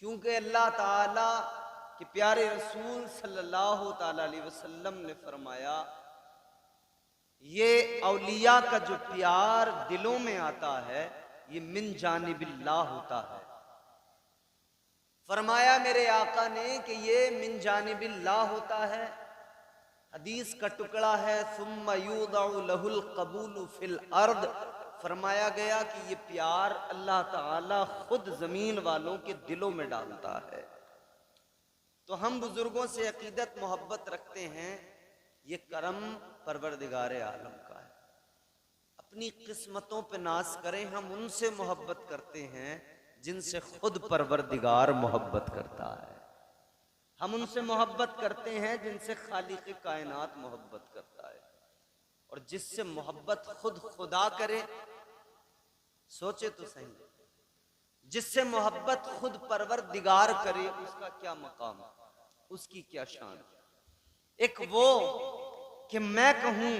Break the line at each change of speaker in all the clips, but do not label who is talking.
क्योंकि अल्लाह ताला के प्यारे रसूल सल्लल्लाहु ताला अलैहि वसल्लम ने फरमाया, ये औलिया का जो प्यार दिलों में आता है ये मिन जानिबिल्लाह होता है। फरमाया मेरे आका ने कि ये मिन जानिबिल्लाह होता है। हदीस का टुकड़ा है, सुम्मा यूदउ लहुल कबूल फिल अर्द। फरमाया गया कि ये प्यार अल्लाह ताला खुद जमीन वालों के दिलों में डालता है। तो हम बुजुर्गों से अकीदत मोहब्बत रखते हैं, ये करम परवरदिगारे आलम का है। अपनी किस्मतों पे नाज करें, हम उनसे मोहब्बत करते हैं जिनसे खुद परवरदिगार मोहब्बत करता है। हम उनसे मोहब्बत करते हैं जिनसे खालिक कायनात मोहब्बत करता है। और जिससे मोहब्बत खुद खुदा करे, सोचे तो सही, जिससे मोहब्बत खुद परवरदिगार करे उसका क्या मकाम, उसकी क्या शान। एक वो कि मैं कहूं,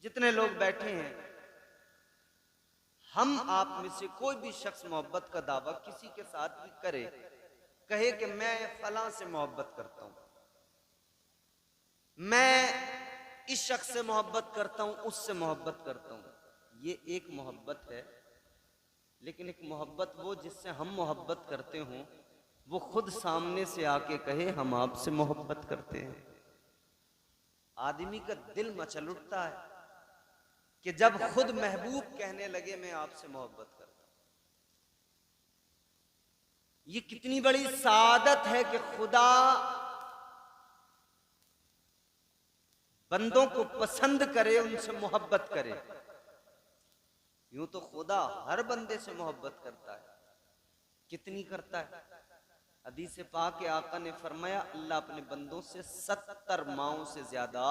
जितने लोग बैठे हैं, हम आप में से कोई भी शख्स मोहब्बत का दावा किसी के साथ भी करे, कहे कि मैं फलां से मोहब्बत करता हूं, मैं इस शख्स से मोहब्बत करता हूं, उससे मोहब्बत करता हूं, ये एक मोहब्बत है। लेकिन एक मोहब्बत वो जिससे हम मोहब्बत करते हों, वो खुद सामने से आके कहे हम आपसे मोहब्बत करते हैं। आदमी का दिल मचल उठता है कि जब खुद महबूब कहने लगे मैं आपसे मोहब्बत करता हूं। ये कितनी बड़ी सादत है कि खुदा बंदों को पसंद करे, उनसे मोहब्बत करे। यूं तो खुदा हर बंदे से मोहब्बत करता है, कितनी करता है। हदीस पाक के आका ने फरमाया, अल्लाह अपने बंदों से 70 माओं से ज्यादा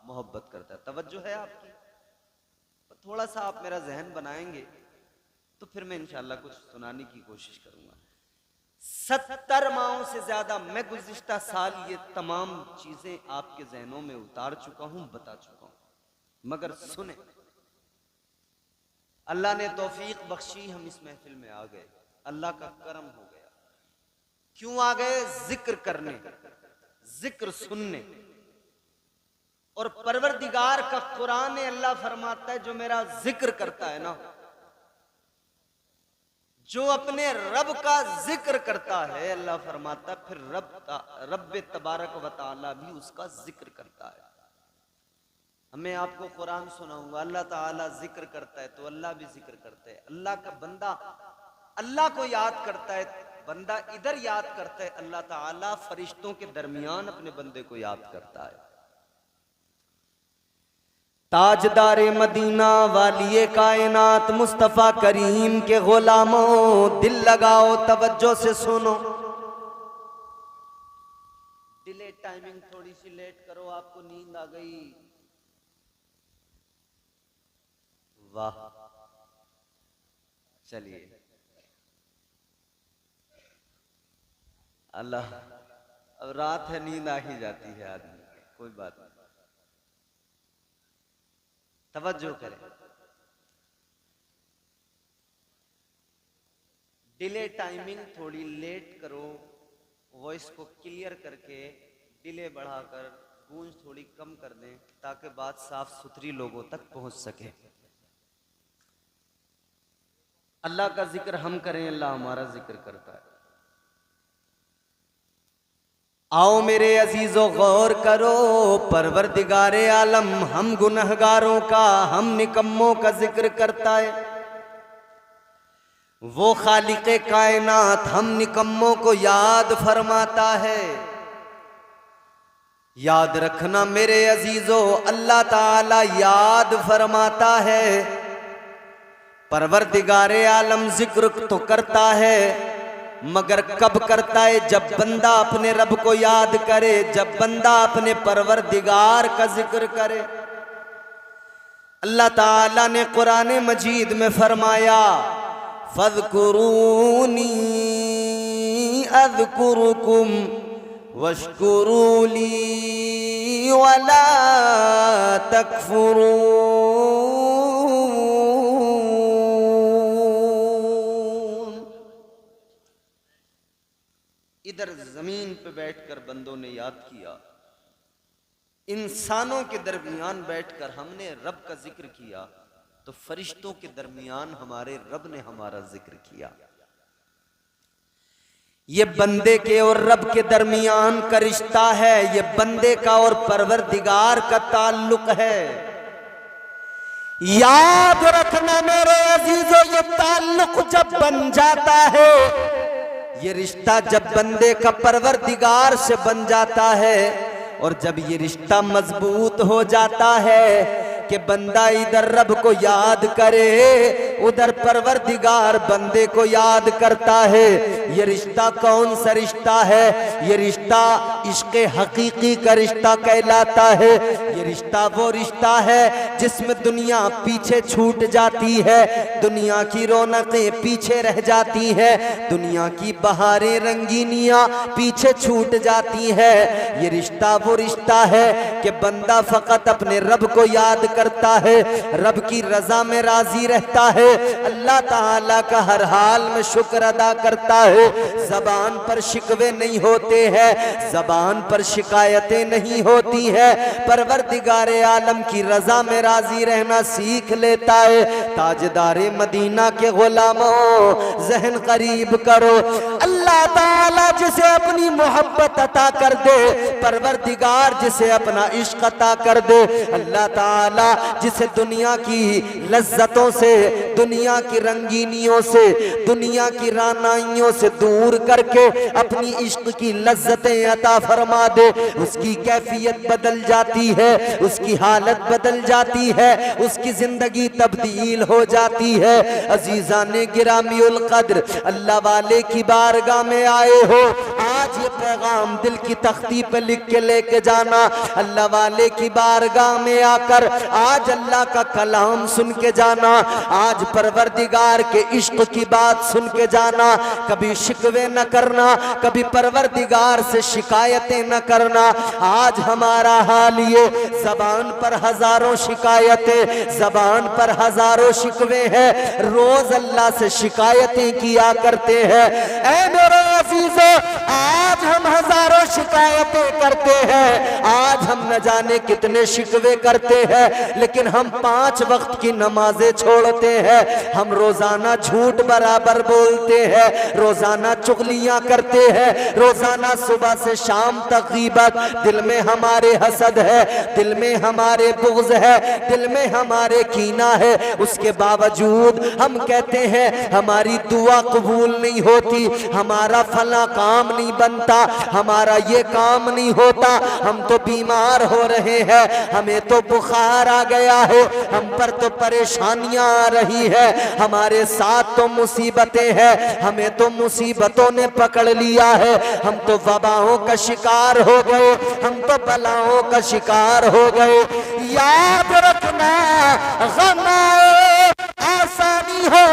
मोहब्बत करता है। तवज्जो है आपकी? थोड़ा सा आप मेरा जहन बनाएंगे तो फिर मैं इंशाल्लाह कुछ सुनाने की कोशिश करूंगा। 70 माहों से ज्यादा। मैं गुज़िश्ता साल ये तमाम चीजें आपके जहनों में उतार चुका हूं, बता चुका हूं, मगर सुने, अल्लाह ने तौफीक बख्शी, हम इस महफिल में आ गए, अल्लाह का करम हो गया। क्यों आ गए? जिक्र करने, जिक्र सुनने। और परवरदिगार का कुरान में अल्लाह फरमाता है, जो मेरा जिक्र करता है ना, जो अपने रब का जिक्र करता है, अल्लाह फरमाता है फिर रब तबारक व तआला भी उसका जिक्र करता है। मैं आपको कुरान सुनाऊंगा, अल्लाह ताला जिक्र करता है तो अल्लाह भी जिक्र करता है। अल्लाह का बंदा अल्लाह को याद करता है, बंदा इधर याद करता है, अल्लाह ताला फरिश्तों के दरमियान अपने बंदे को याद करता है। ताजदारे मदीना वालिए कायनात मुस्तफा करीम के गुलामों, दिल लगाओ, तवज्जो से सुनो। डिले टाइमिंग थोड़ी सी लेट करो, आपको नींद आ गई। वाह, चलिए अल्लाह, अब रात है, नींद आ ही जाती है आदमी, कोई बात नहीं, तवज्जो करें। डिले टाइमिंग थोड़ी लेट करो, वॉइस को क्लियर करके डिले बढ़ाकर गूंज थोड़ी कम कर दें, ताकि बात साफ सुथरी लोगों तक पहुंच सके। अल्लाह का जिक्र हम करें, अल्लाह हमारा जिक्र करता है। आओ मेरे अजीजों गौर करो, परवरदिगारे आलम हम गुनहगारों का, हम निकम्मों का जिक्र करता है। वो खालिके कायनात हम निकम्मों को याद फरमाता है। याद रखना मेरे अजीजों, अल्लाह ताला याद फरमाता है। परवरदिगारे आलम जिक्र तो करता है, मगर कब करता है? जब बंदा अपने रब को याद करे, जब बंदा अपने परवरदिगार का जिक्र करे। अल्लाह ताला ने कुरान मजीद में फरमाया, फज़कुरूनी अज़कुरुकुम वश्कुरूली वला तकफुरून। इधर जमीन पे बैठकर बंदों ने याद किया, इंसानों के दरमियान बैठकर हमने रब का जिक्र किया, तो फरिश्तों के दरमियान हमारे रब ने हमारा जिक्र किया। ये बंदे के और रब के दरमियान का रिश्ता है, ये बंदे का और परवरदिगार का ताल्लुक है। याद रखना मेरे अजीजों, ये ताल्लुक जब बन जाता है, ये रिश्ता जब बंदे का परवरदिगार से बन जाता है, और जब ये रिश्ता मजबूत हो जाता है कि बंदा इधर रब को याद करे, उधर परवरदिगार बंदे को याद करता है। ये रिश्ता कौन सा रिश्ता है? ये रिश्ता इश्क़ हकीकी का रिश्ता कहलाता है। ये रिश्ता वो रिश्ता है जिसमें दुनिया पीछे छूट जाती है, दुनिया की रौनकें पीछे रह जाती है, दुनिया की बहारें रंगीनियां पीछे छूट जाती है। ये रिश्ता वो रिश्ता है कि बंदा फकत अपने रब को याद करता है, रब की रजा में राजी रहता है, अल्लाह ताला का हर हाल में शुक्र अदा करता है। जबान पर शिकवे नहीं होते हैं, जबान पर शिकायतें नहीं होती है, परवरदिगारे आलम की रजा में राजी रहना सीख लेता है। ताजदारे मदीना के गुलामों जहन करीब करो, अल्लाह ताला जिसे अपनी मोहब्बत अता कर दे, परवरदिगार जिसे अपना इश्क अता कर दे, अल्लाह ताला जिसे दुनिया की लज्जतों से, दुनिया की रंगीनियों से, दुनिया की रानाइयों से दूर करके अपनी इश्क की लज्जतें अता फरमा दे, उसकी कैफियत बदल जाती है, उसकी हालत बदल जाती है, उसकी जिंदगी तब्दील हो जाती है। अजीजाने गिरामीउल कद्र, अल्लाह वाले की बारगाह में आए हो, आज ये पैगाम दिल की तख्ती पे लिख के लेके जाना। अल्लाह वाले की बारगाह में आकर आज अल्लाह का कलाम सुन के जाना, आज परवरदिगार के इश्क की बात सुन के जाना। कभी शिकवे न करना, कभी परवरदिगार से शिकायतें न करना। आज हमारा हाल ये, जबान पर हजारों शिकायतें, जबान पर हजारों शिकवे हैं, रोज अल्लाह से शिकायतें किया करते हैं। ऐ मेरे अजीजों, आज हम हजारों शिकायतें करते हैं, आज हम न जाने कितने शिकवे करते हैं, लेकिन हम 5 वक्त की नमाजें छोड़ते हैं, हम रोजाना झूठ बराबर बोलते हैं, रोजाना चुगलियां करते हैं, रोजाना सुबह से शाम तक गीबत, दिल में हमारे हसद है, दिल में हमारे बुग़्ज़ है, दिल में हमारे कीना है। उसके बावजूद हम कहते हैं हमारी दुआ कबूल नहीं होती, हमारा फला काम नहीं बनता, हमारा ये काम नहीं होता, हम तो बीमार हो रहे हैं, हमें तो बुखार आ गया है, हम पर तो परेशानियां आ रही है, हमारे साथ तो मुसीबतें हैं, हमें तो मुसीबतों ने पकड़ लिया है, हम तो वबाओं का शिकार हो गए, हम तो बलाओं का शिकार हो गए। याद रखना, गम आए, आसानी हो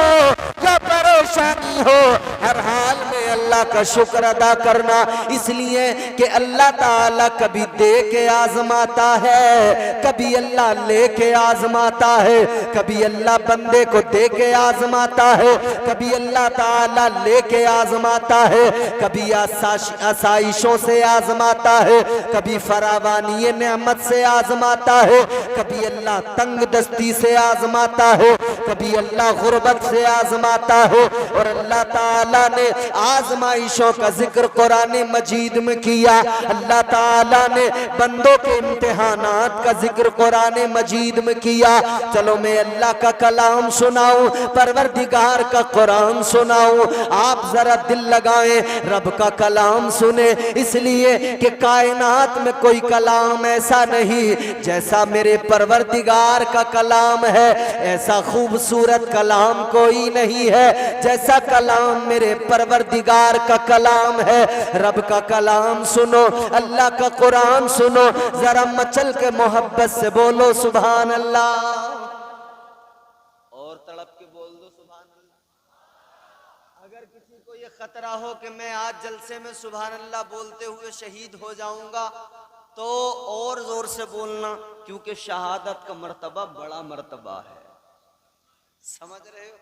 या परेशानी हो, हर हाल में अल्लाह का शुक्र अदा करना, इसलिए कि अल्लाह ताला कभी दे के आजमाता है, कभी अल्लाह ले के आजमाता है, कभी अल्लाह बंदे को दे के आजमाता है, कभी अल्लाह ताला ले के आजमाता है, कभी आसाइशों से आजमाता है, कभी फरावानी नेमत से आजमाता है, कभी अल्लाह तंग दस्ती से आजमाता है, कभी अल्लाह गुर्बत से आजमाता है। और अल्लाह ताला ने आजमाइशों का जिक्र कुरान मजीद में किया, अल्लाह ताला ने बंदों के इम्तिहानात का जिक्र कुरान मजीद में किया। चलो मैं अल्लाह का कलाम सुनाऊं, परवरदिगार का कुरान सुनाऊं, आप जरा दिल लगाएं, रब का कलाम सुने, इसलिए कि कायनात में कोई कलाम ऐसा नहीं जैसा मेरे परवरदिगार का कलाम है, ऐसा खूबसूरत कलाम कोई नहीं है जैसा कलाम मेरे परवरदिगार का कलाम है। रब का कलाम सुनो, अल्लाह का कुरान सुनो, जरा मचल के मोहब्बत से बोलो सुभान अल्लाह, और तड़प के बोल दो सुभान अल्लाह। अगर किसी को ये खतरा हो कि मैं आज जलसे में सुभान अल्लाह बोलते हुए शहीद हो जाऊंगा, तो और जोर से बोलना, क्योंकि शहादत का मर्तबा बड़ा मर्तबा है, समझ रहे हो।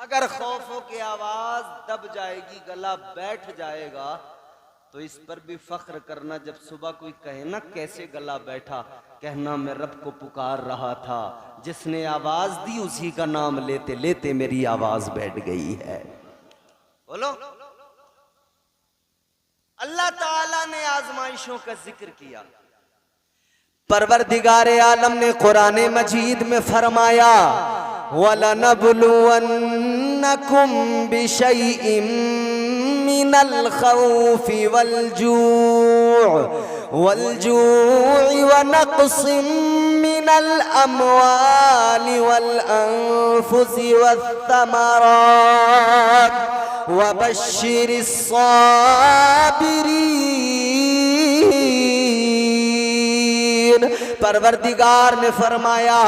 अगर खौफों की आवाज दब जाएगी, गला बैठ जाएगा, तो इस पर भी फख्र करना। जब सुबह कोई कहे ना कैसे गला बैठा, कहना मैं रब को पुकार रहा था, जिसने आवाज दी उसी का नाम लेते लेते मेरी आवाज बैठ गई है। बोलो। अल्लाह ताला ने आजमाइशों का जिक्र किया। परवरदिगारे आलम ने कुरान मजीद में फरमाया, वलनबलुवन्नकुम बिशैइन मिनल खौफि वल्जू'i वनक़्सिम मिनल अमवालि वल अन्फुसि वस्समरात वबश्शिरिस साबिरीन। परवरदिगार ने फरमाया,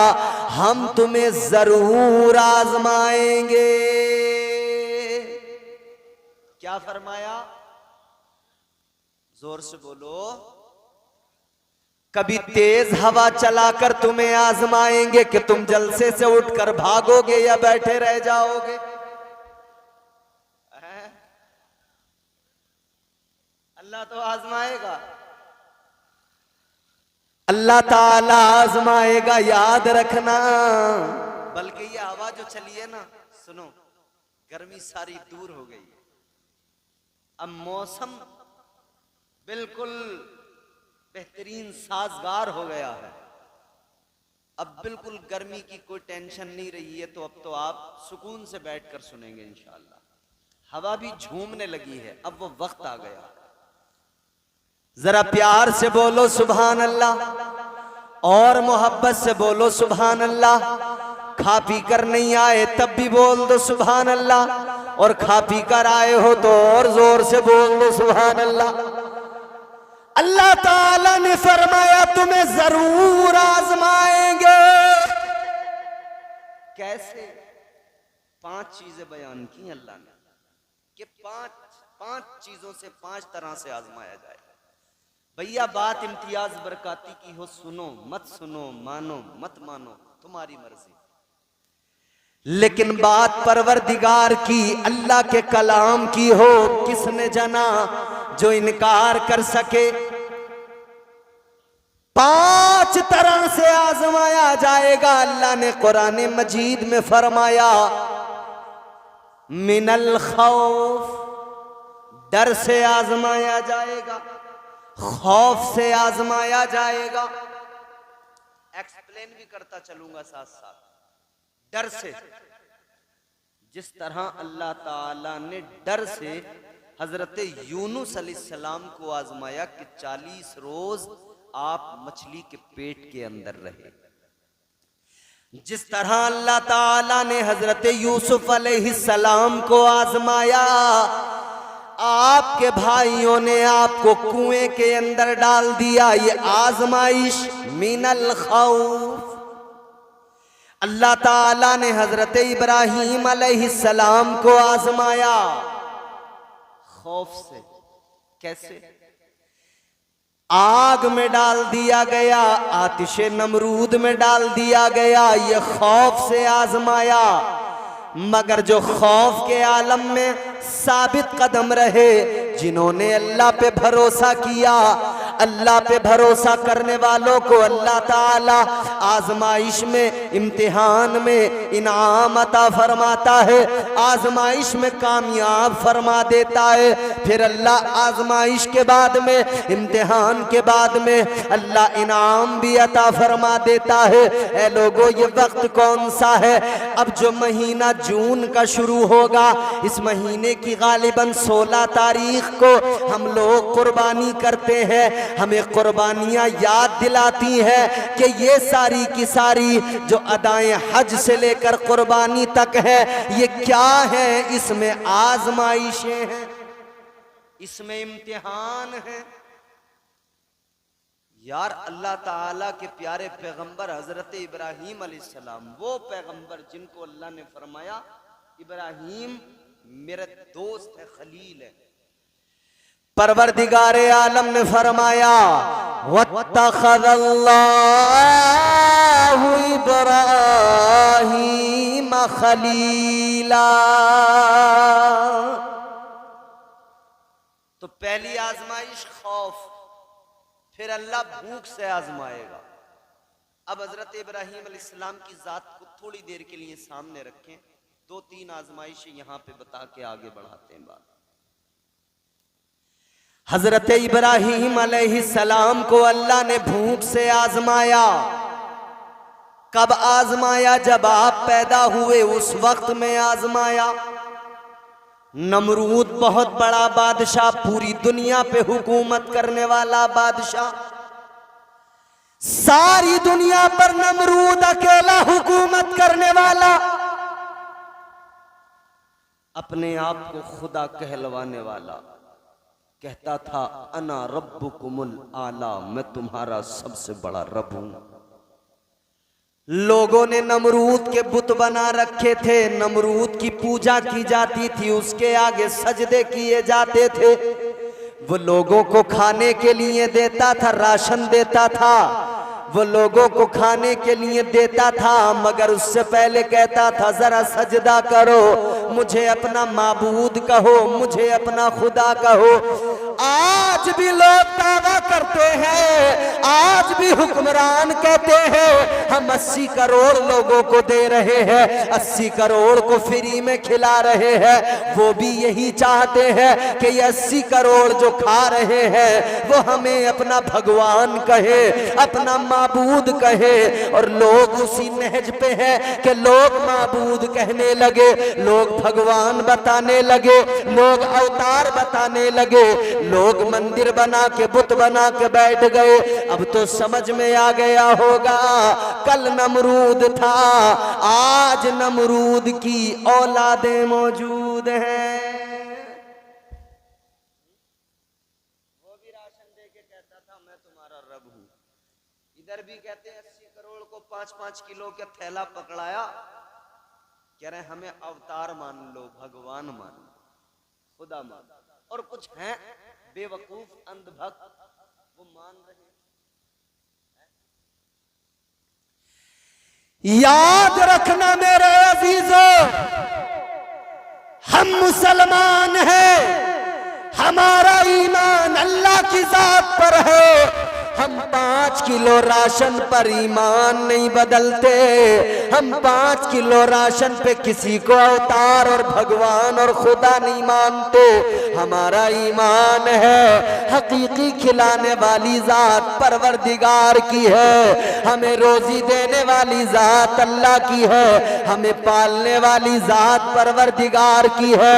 हम तुम्हें जरूर आजमाएंगे। क्या फरमाया? जोर से बोलो। कभी तेज हवा चलाकर तुम्हें आजमाएंगे कि तुम जलसे से उठकर भागोगे या बैठे रह जाओगे। अल्लाह तो आजमाएगा, अल्लाह ताला आजमाएगा, याद रखना। बल्कि ये हवा जो चली है ना, सुनो, गर्मी सारी दूर हो गई, अब मौसम बिल्कुल बेहतरीन साजगार हो गया है। अब बिल्कुल गर्मी की कोई टेंशन नहीं रही है। तो अब तो आप सुकून से बैठकर सुनेंगे इंशाअल्लाह। हवा भी झूमने लगी है, अब वो वक्त आ गया। जरा प्यार से बोलो सुभान अल्लाह, और मोहब्बत से बोलो सुभान अल्लाह। खा पी कर नहीं आए तब भी बोल दो सुभान अल्लाह, और खा पी कर आए हो तो और जोर से बोल दो सुभान अल्लाह। अल्लाह ताला ने फरमाया, तुम्हें जरूर आजमाएंगे। कैसे? 5 चीजें बयान की अल्लाह ने कि पांच चीजों से 5 तरह से आजमाया जाए। भैया बात इम्तियाज बरकाती की हो, सुनो मत सुनो, मानो मत मानो, तुम्हारी मर्जी। लेकिन बात परवरदिगार की, अल्लाह के कलाम की हो, किसने जना जो इनकार कर सके। 5 तरह से आजमाया जाएगा। अल्लाह ने कुरान मजीद में फरमाया, मिनल खौफ, डर से आजमाया जाएगा, खौफ से आजमाया जाएगा। एक्सप्लेन भी करता चलूंगा साथ साथ। डर से, जिस तरह अल्लाह ताला ने डर से हजरत यूनुस अलैहिस्सलाम को आजमाया कि 40 रोज आप मछली के पेट के अंदर रहे। जिस तरह अल्लाह ताला ने हजरत यूसुफ अलैहिस्सलाम को आजमाया, आपके भाइयों ने आपको कुएं के अंदर डाल दिया, ये आजमाइश मिनल खौफ। अल्लाह ताला ने हजरत इब्राहीम अलैहिस्सलाम को आजमाया खौफ से। कैसे? आग में डाल दिया गया, आतिशे नमरूद में डाल दिया गया, ये खौफ से आजमाया। मगर जो खौफ के आलम में साबित कदम रहे, जिन्होंने अल्लाह पे भरोसा किया, अल्लाह पे भरोसा करने वालों को अल्लाह ताला आजमाइश में, इम्तिहान में इनाम अता फरमाता है, आजमाइश में कामयाब फरमा देता है। फिर अल्लाह आजमाइश के बाद में, इम्तिहान के बाद में अल्लाह इनाम भी अता फरमा देता है। ऐ लोगों, ये वक्त कौन सा है? अब जो महीना जून का शुरू होगा, इस महीने की गालिबन 16 तारीख को हम लोग कुर्बानी करते हैं। हमें कुर्बानियां याद दिलाती है कि ये सारी की सारी जो अदाएं हज से लेकर कुर्बानी तक है, ये क्या है? इसमें आजमाइशें हैं, इसमें इम्तिहान है। यार अल्लाह ताला के प्यारे पैगंबर हजरत इब्राहीम अलैहिस्सलाम, वो पैगंबर जिनको अल्लाह ने फरमाया इब्राहीम मेरे दोस्त है, खलील है। परवरदिगारे आलम ने फरमाया, वत्तखज़ल्लाहु इब्राहीम खलीला। तो पहली आजमाइश खौफ, फिर अल्लाह भूख से आजमाएगा। अब हजरत इब्राहीम अलैहिस्सलाम की जात को थोड़ी देर के लिए सामने रखें, 2-3 आजमाइशें यहां पे बता के आगे बढ़ाते हैं बात। हजरत इब्राहीम अलैहिस्सलाम को अल्लाह ने भूख से आजमाया। कब आजमाया? जब आप पैदा हुए उस वक्त में आजमाया। नमरूद बहुत बड़ा बादशाह, पूरी दुनिया पे हुकूमत करने वाला बादशाह, सारी दुनिया पर नमरूद अकेला हुकूमत करने वाला, अपने आप को खुदा कहलवाने वाला, कहता था अना रब्बुकुमुल आला, मैं तुम्हारा सबसे बड़ा रब हूं। लोगों ने नमरूद के बुत बना रखे थे, नमरूद की पूजा की जाती थी, उसके आगे सजदे किए जाते थे। वो लोगों को खाने के लिए देता था, राशन देता था, वो लोगों को खाने के लिए देता था, मगर उससे पहले कहता था जरा सजदा करो, मुझे अपना माबूद कहो, मुझे अपना खुदा कहो। आज भी लोग दावा करते हैं, आज भी हुक्मरान कहते हैं हम 80 करोड़ लोगों को दे रहे हैं, 80 करोड़ को फ्री में खिला रहे हैं। वो भी यही चाहते हैं कि ये 80 करोड़ जो खा रहे हैं वो हमें अपना भगवान कहे, अपना माबूद कहे। और लोग उसी नहज पे हैं कि लोग माबूद कहने लगे, लोग भगवान बताने लगे, लोग अवतार बताने लगे, लोग मंदिर बना के बुत बना के बैठ गए। अब तो समझ में आ गया होगा, कल नमरूद था, आज नमरूद की औलादें मौजूद हैं। वो भी राशन दे के कहता था मैं तुम्हारा रब हूं। इधर भी कहते हैं 80 करोड़ को 5-5 किलो का थैला पकड़ाया, कह रहे हमें अवतार मान लो, भगवान मान लो, खुदा मान लो। और कुछ हैं बेवकूफ अंधभक्त, वो मान रहे हैं। याद रखना मेरे अजीजों, हम मुसलमान हैं, हमारा ईमान अल्लाह की जात पर है। हम 5 किलो राशन पर ईमान नहीं बदलते, हम 5 किलो राशन पे किसी को अवतार और भगवान और खुदा नहीं मानते। हमारा ईमान है हकीकी खिलाने वाली जात परवरदिगार की है, हमें रोजी देने वाली जात अल्लाह की है, हमें पालने वाली जात परवरदिगार की है।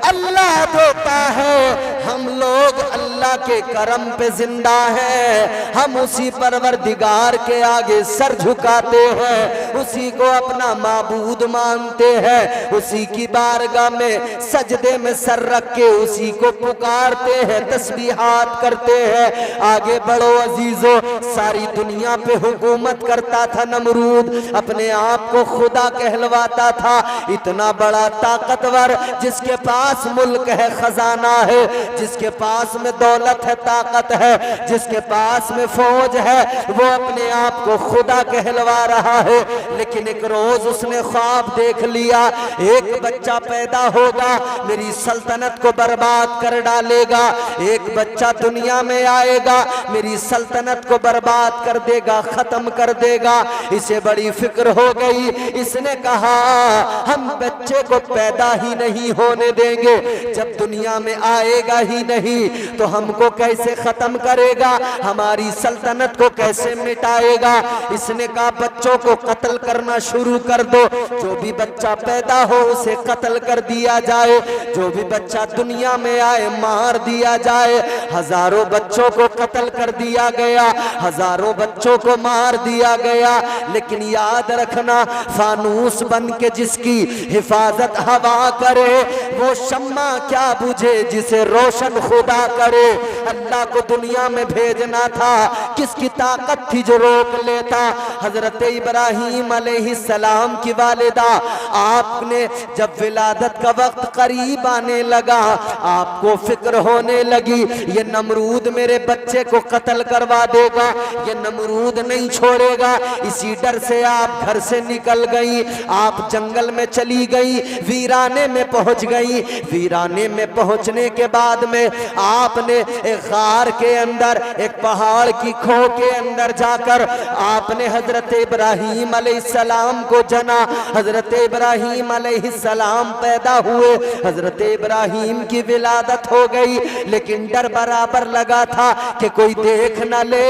अल्लाह देता है, हम लोग अल्लाह के करम पे जिंदा हैं, हम उसी परवरदिगार के आगे सर झुकाते हैं, उसी को अपना माबूद मानते हैं, उसी की बारगाह में सजदे में सर रख के उसी को पुकारते हैं, तस्बीहात करते हैं। आगे बढ़ो अजीजों, सारी दुनिया पे हुकूमत करता था नमरूद, अपने आप को खुदा कहलवाता था। इतना बड़ा ताकतवर, जिसके पास मुल्क है, खजाना है, जिसके पास में दौलत है, ताकत है, जिसके पास में फौज है, वो अपने आप को खुदा कहलवा रहा है। लेकिन एक रोज उसने ख्वाब देख लिया, एक बच्चा पैदा होगा, मेरी सल्तनत को बर्बाद कर डालेगा, एक बच्चा दुनिया में आएगा, मेरी सल्तनत को बर्बाद कर देगा, खत्म कर देगा। इसे बड़ी फिक्र हो गई, इसने कहा हम बच्चे को पैदा ही नहीं होने देंगे, जब दुनिया में आएगा ही नहीं तो हमको कैसे खत्म करेगा, हमारी सल्तनत को कैसे मिटाएगा। इसने कहा बच्चों को कत्ल करना शुरू कर दो, जो भी बच्चा पैदा हो उसे कत्ल कर दिया जाए, जो भी बच्चा दुनिया में आए मार दिया जाए। हजारों बच्चों को कत्ल कर दिया गया, हजारों बच्चों को मार दिया गया। लेकिन याद रखना, फानूस बन के जिसकी हिफाजत हवा करे
वो शम्मा क्या बुझे जिसे रोशन खुदा करे। अल्लाह को दुनिया में भेजना था, किसकी ताकत थी जो रोक लेता। हजरत इब्राहीम अलैहिस्सलाम की वालिदा, आपने जब विलादत का वक्त करीब आने लगा, आपको फिक्र होने लगी ये नमरूद मेरे बच्चे को कत्ल करवा देगा, ये नमरूद नहीं छोड़ेगा। इसी डर से आप घर से निकल गई, आप जंगल में चली गई, वीराने में पहुंच गई। वीराने में पहुंचने के बाद में आपने एक गार के अंदर, एक पहाड़ की खो के अंदर जाकर आपने हजरत इब्राहीम अलैहिस्सलाम को जना। हजरत इब्राहीम अलैहिस्सलाम पैदा हुए, हजरत इब्राहीम की विलादत हो गई। लेकिन डर बराबर लगा था कि कोई देख न ले,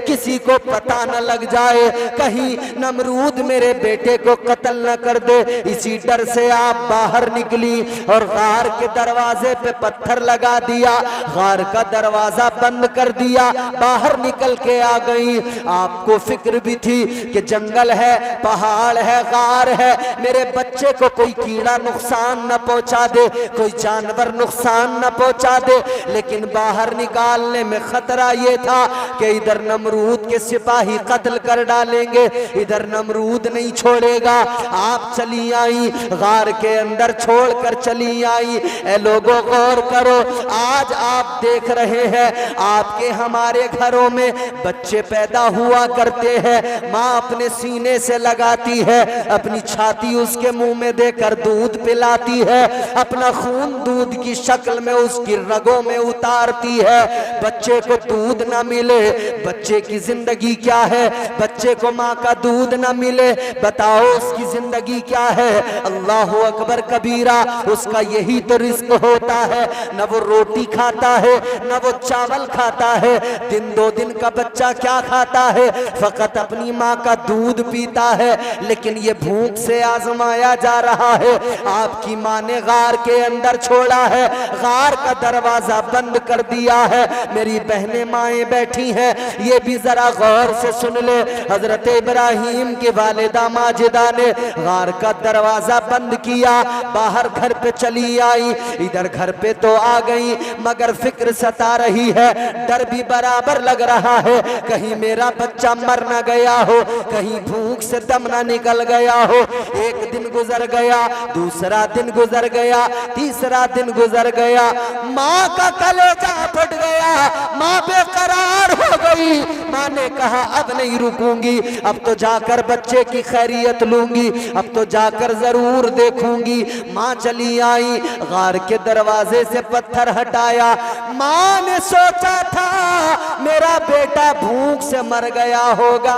किसी को पता न लग जाए, कहीं नमरूद मेरे बेटे को कत्ल न कर दे। इसी डर से आप बाहर निकली और गार के दरवाजे पे पत्थर लगा दिया, गार का दरवाजा बंद कर दिया, बाहर निकल के आ गई। आपको फिक्र भी थी कि जंगल है, पहाड़ है, गार है, मेरे बच्चे को कोई कीड़ा नुकसान न पहुंचा दे, कोई जानवर नुकसान न पहुंचा दे। लेकिन बाहर निकालने में खतरा यह था कि इधर नमरूद के सिपाही कत्ल कर डालेंगे, इधर नमरूद नहीं छोड़ेगा। आप चली आई, गार के अंदर छोड़कर चली आई। ए लोगों गौर करो, आज आप देख रहे हैं आपके हमारे घरों में बच्चे पैदा हुआ करते हैं, माँ अपने सीने से लगाती है, अपनी छाती उसके मुंह में देकर दूध पिलाती है, अपना खून दूध की शक्ल में उसकी रगों में उतारती है। बच्चे को दूध ना मिले, बच्चे की जिंदगी क्या है? बच्चे को माँ का दूध ना मिले, बताओ उसकी जिंदगी क्या है? अल्लाह अकबर कबीरा, उसका यही तो रिस्क होता है। न वो रोटी खाता है, न वो चावल खाता है। दिन दो दिन का बच्चा क्या खाता है? फकत अपनी माँ का दूध पीता है। लेकिन ये भूख से आजमाया जा रहा है। आपकी माँ ने गार के अंदर छोड़ा है, गार का दरवाजा बंद कर दिया है। मेरी बहनें माएँ बैठी हैं, ये भी जरा गौर से सुन ले। हजरत इब्राहीम के वालिदा माजिदा ने गार का दरवाजा बंद किया, बाहर घर पे चली आई। इधर घर पे तो आ गई, मगर फिक्र सता रही है, डर भी बराबर लग रहा है, कहीं मेरा बच्चा मर न गया हो, कहीं भूख से दम न निकल गया हो। एक दिन गुजर गया, दूसरा दिन गुजर गया, तीसरा दिन गुजर गया, माँ का कलेजा फट गया, माँ बेकरार हो गई। माँ ने कहा अब नहीं रुकूंगी, अब तो जाकर बच्चे की खैरियत लूंगी, अब तो जाकर जरूर देखूंगी। माँ चली आई, गार के दरवाजे से पत्थर हटाया। माँ ने सोचा था मेरा बेटा भूख से मर गया होगा,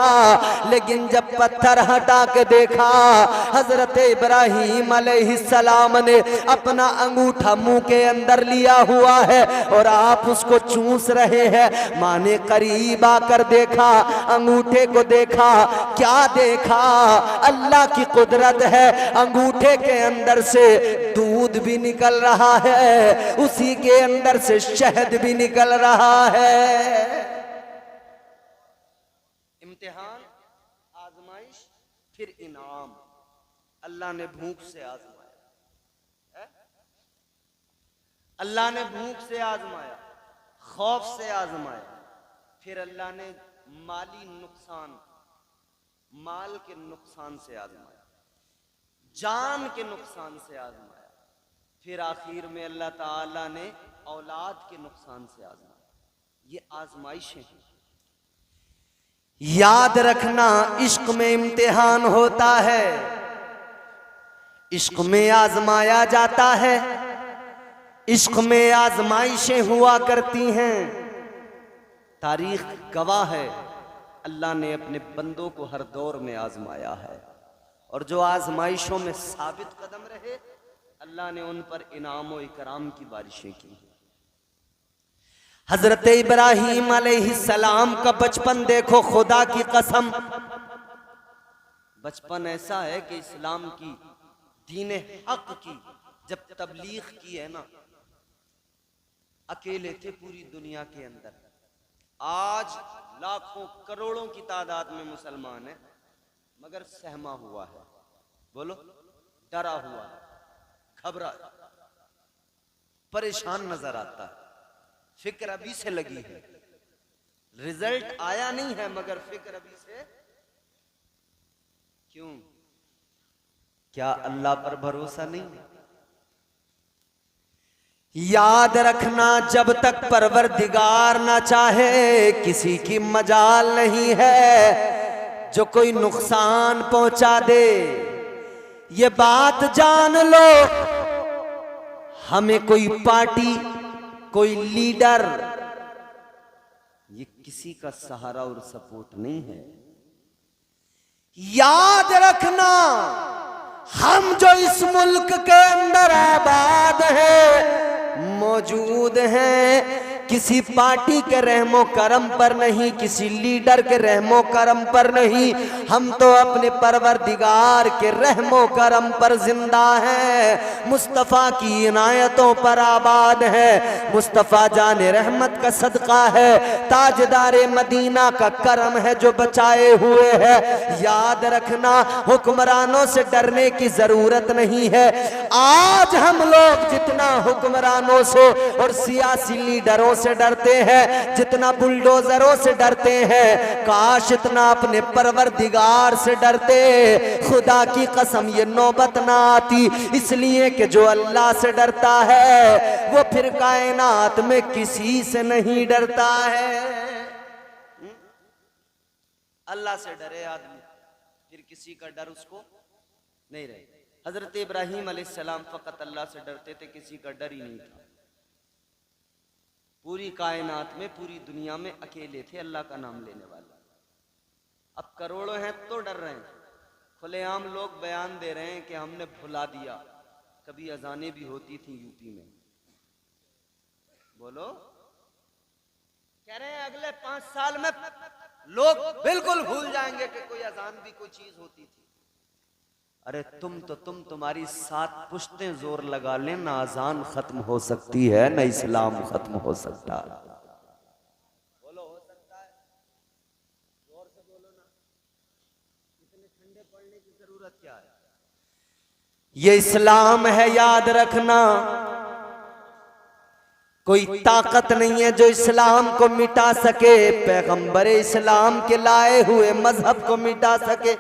लेकिन जब पत्थर हटा के देखा, हजरत इब्राहीम अलैहिस्सलाम ने अपना अंगूठा मुंह के अंदर लिया हुआ है और आप उसको चूस रहे हैं। माँ ने करीब आकर देखा, अंगूठे को देखा, क्या देखा? अल्लाह की कुदरत है, अंगूठे के अंदर से दूध भी निकल रहा है, उसी के अंदर से शहद भी निकल रहा है। इम्तिहान, आजमाइश, फिर इनाम। अल्लाह ने भूख से आजमाया, अल्लाह ने भूख से आजमाया, खौफ से आजमाया, फिर अल्लाह ने माली नुकसान, माल के नुकसान से आजमाया, जान के नुकसान से आजमाया, फिर आखिर में अल्लाह ताला ने औलाद के नुकसान से आजमाया। ये आजमाइशें हैं। याद रखना, इश्क में इम्तिहान होता है, इश्क में आजमाया जाता है, इश्क में आजमाइशें हुआ करती हैं। तारीख गवाह है, अल्लाह ने अपने बंदों को हर दौर में आजमाया है, और जो आजमाइशों में साबित कदम रहे, अल्लाह ने उन पर इनाम और इकराम की बारिशें की। हजरत इब्राहीम अलैहिस्सलाम का बचपन देखो, खुदा की कसम, बचपन ऐसा है कि इस्लाम की, दीन हक की जब तबलीग की है ना, अकेले थे पूरी दुनिया के अंदर। आज लाखों करोड़ों की तादाद में मुसलमान है, मगर सहमा हुआ है, बोलो डरा हुआ है, घबरा।
परेशान नजर आता है। फिक्र अभी से लगी है, रिजल्ट आया नहीं है मगर फिक्र अभी से। क्यों? क्या अल्लाह पर भरोसा नहीं है? याद रखना, जब तक परवरदिगार ना चाहे किसी की मजाल नहीं है जो कोई नुकसान पहुंचा दे। ये बात जान लो, हमें कोई पार्टी, कोई लीडर, ये किसी का सहारा और सपोर्ट नहीं है। याद रखना, हम जो इस मुल्क के अंदर आबाद हैं, मौजूद हैं, किसी पार्टी के रहमो करम पर नहीं, किसी लीडर के रहमो करम पर नहीं, हम तो अपने परवरदिगार के रहमो करम पर जिंदा हैं, मुस्तफ़ा की इनायतों पर आबाद है। मुस्तफ़ा जाने रहमत का सदका है, ताजदारे मदीना का करम है जो बचाए हुए है। याद रखना, हुक्मरानों से डरने की जरूरत नहीं है। आज हम लोग जितना हुक्मरानों से और सियासी लीडरों से डरते हैं, जितना बुलडोजरों से डरते हैं, काश इतना अपने परवरदिगार से डरते। खुदा की कसम ये नौबत ना आती, इसलिए कि जो अल्लाह से डरता है वो फिर कायनात में किसी से नहीं डरता है। अल्लाह से डरे आदमी, फिर किसी का डर उसको नहीं रहे। हजरत इब्राहीम अलैहिस्सलाम फकत अल्लाह से डरते थे, किसी का डर ही नहीं था। पूरी कायनात में, पूरी दुनिया में अकेले थे अल्लाह का नाम लेने वाला। अब करोड़ों हैं तो डर रहे हैं। खुलेआम लोग बयान दे रहे हैं कि हमने भुला दिया, कभी अजानें भी होती थी यूपी में। बोलो, कह रहे हैं अगले 5 साल में लोग बिल्कुल भूल जाएंगे कि कोई अजान भी कोई चीज होती थी। अरे तुम्हारी 7 पुश्तें जोर लगा लें, ना अजान खत्म हो सकती है, ना इस्लाम खत्म हो सकता। बोलो, हो सकता है? जोर से बोलो ना, इतने ठंडे पड़ने की जरूरत क्या है? ये इस्लाम है, याद रखना। कोई ताकत नहीं है जो इस्लाम को मिटा सके, पैगंबर इस्लाम के लाए हुए मजहब को मिटा सके।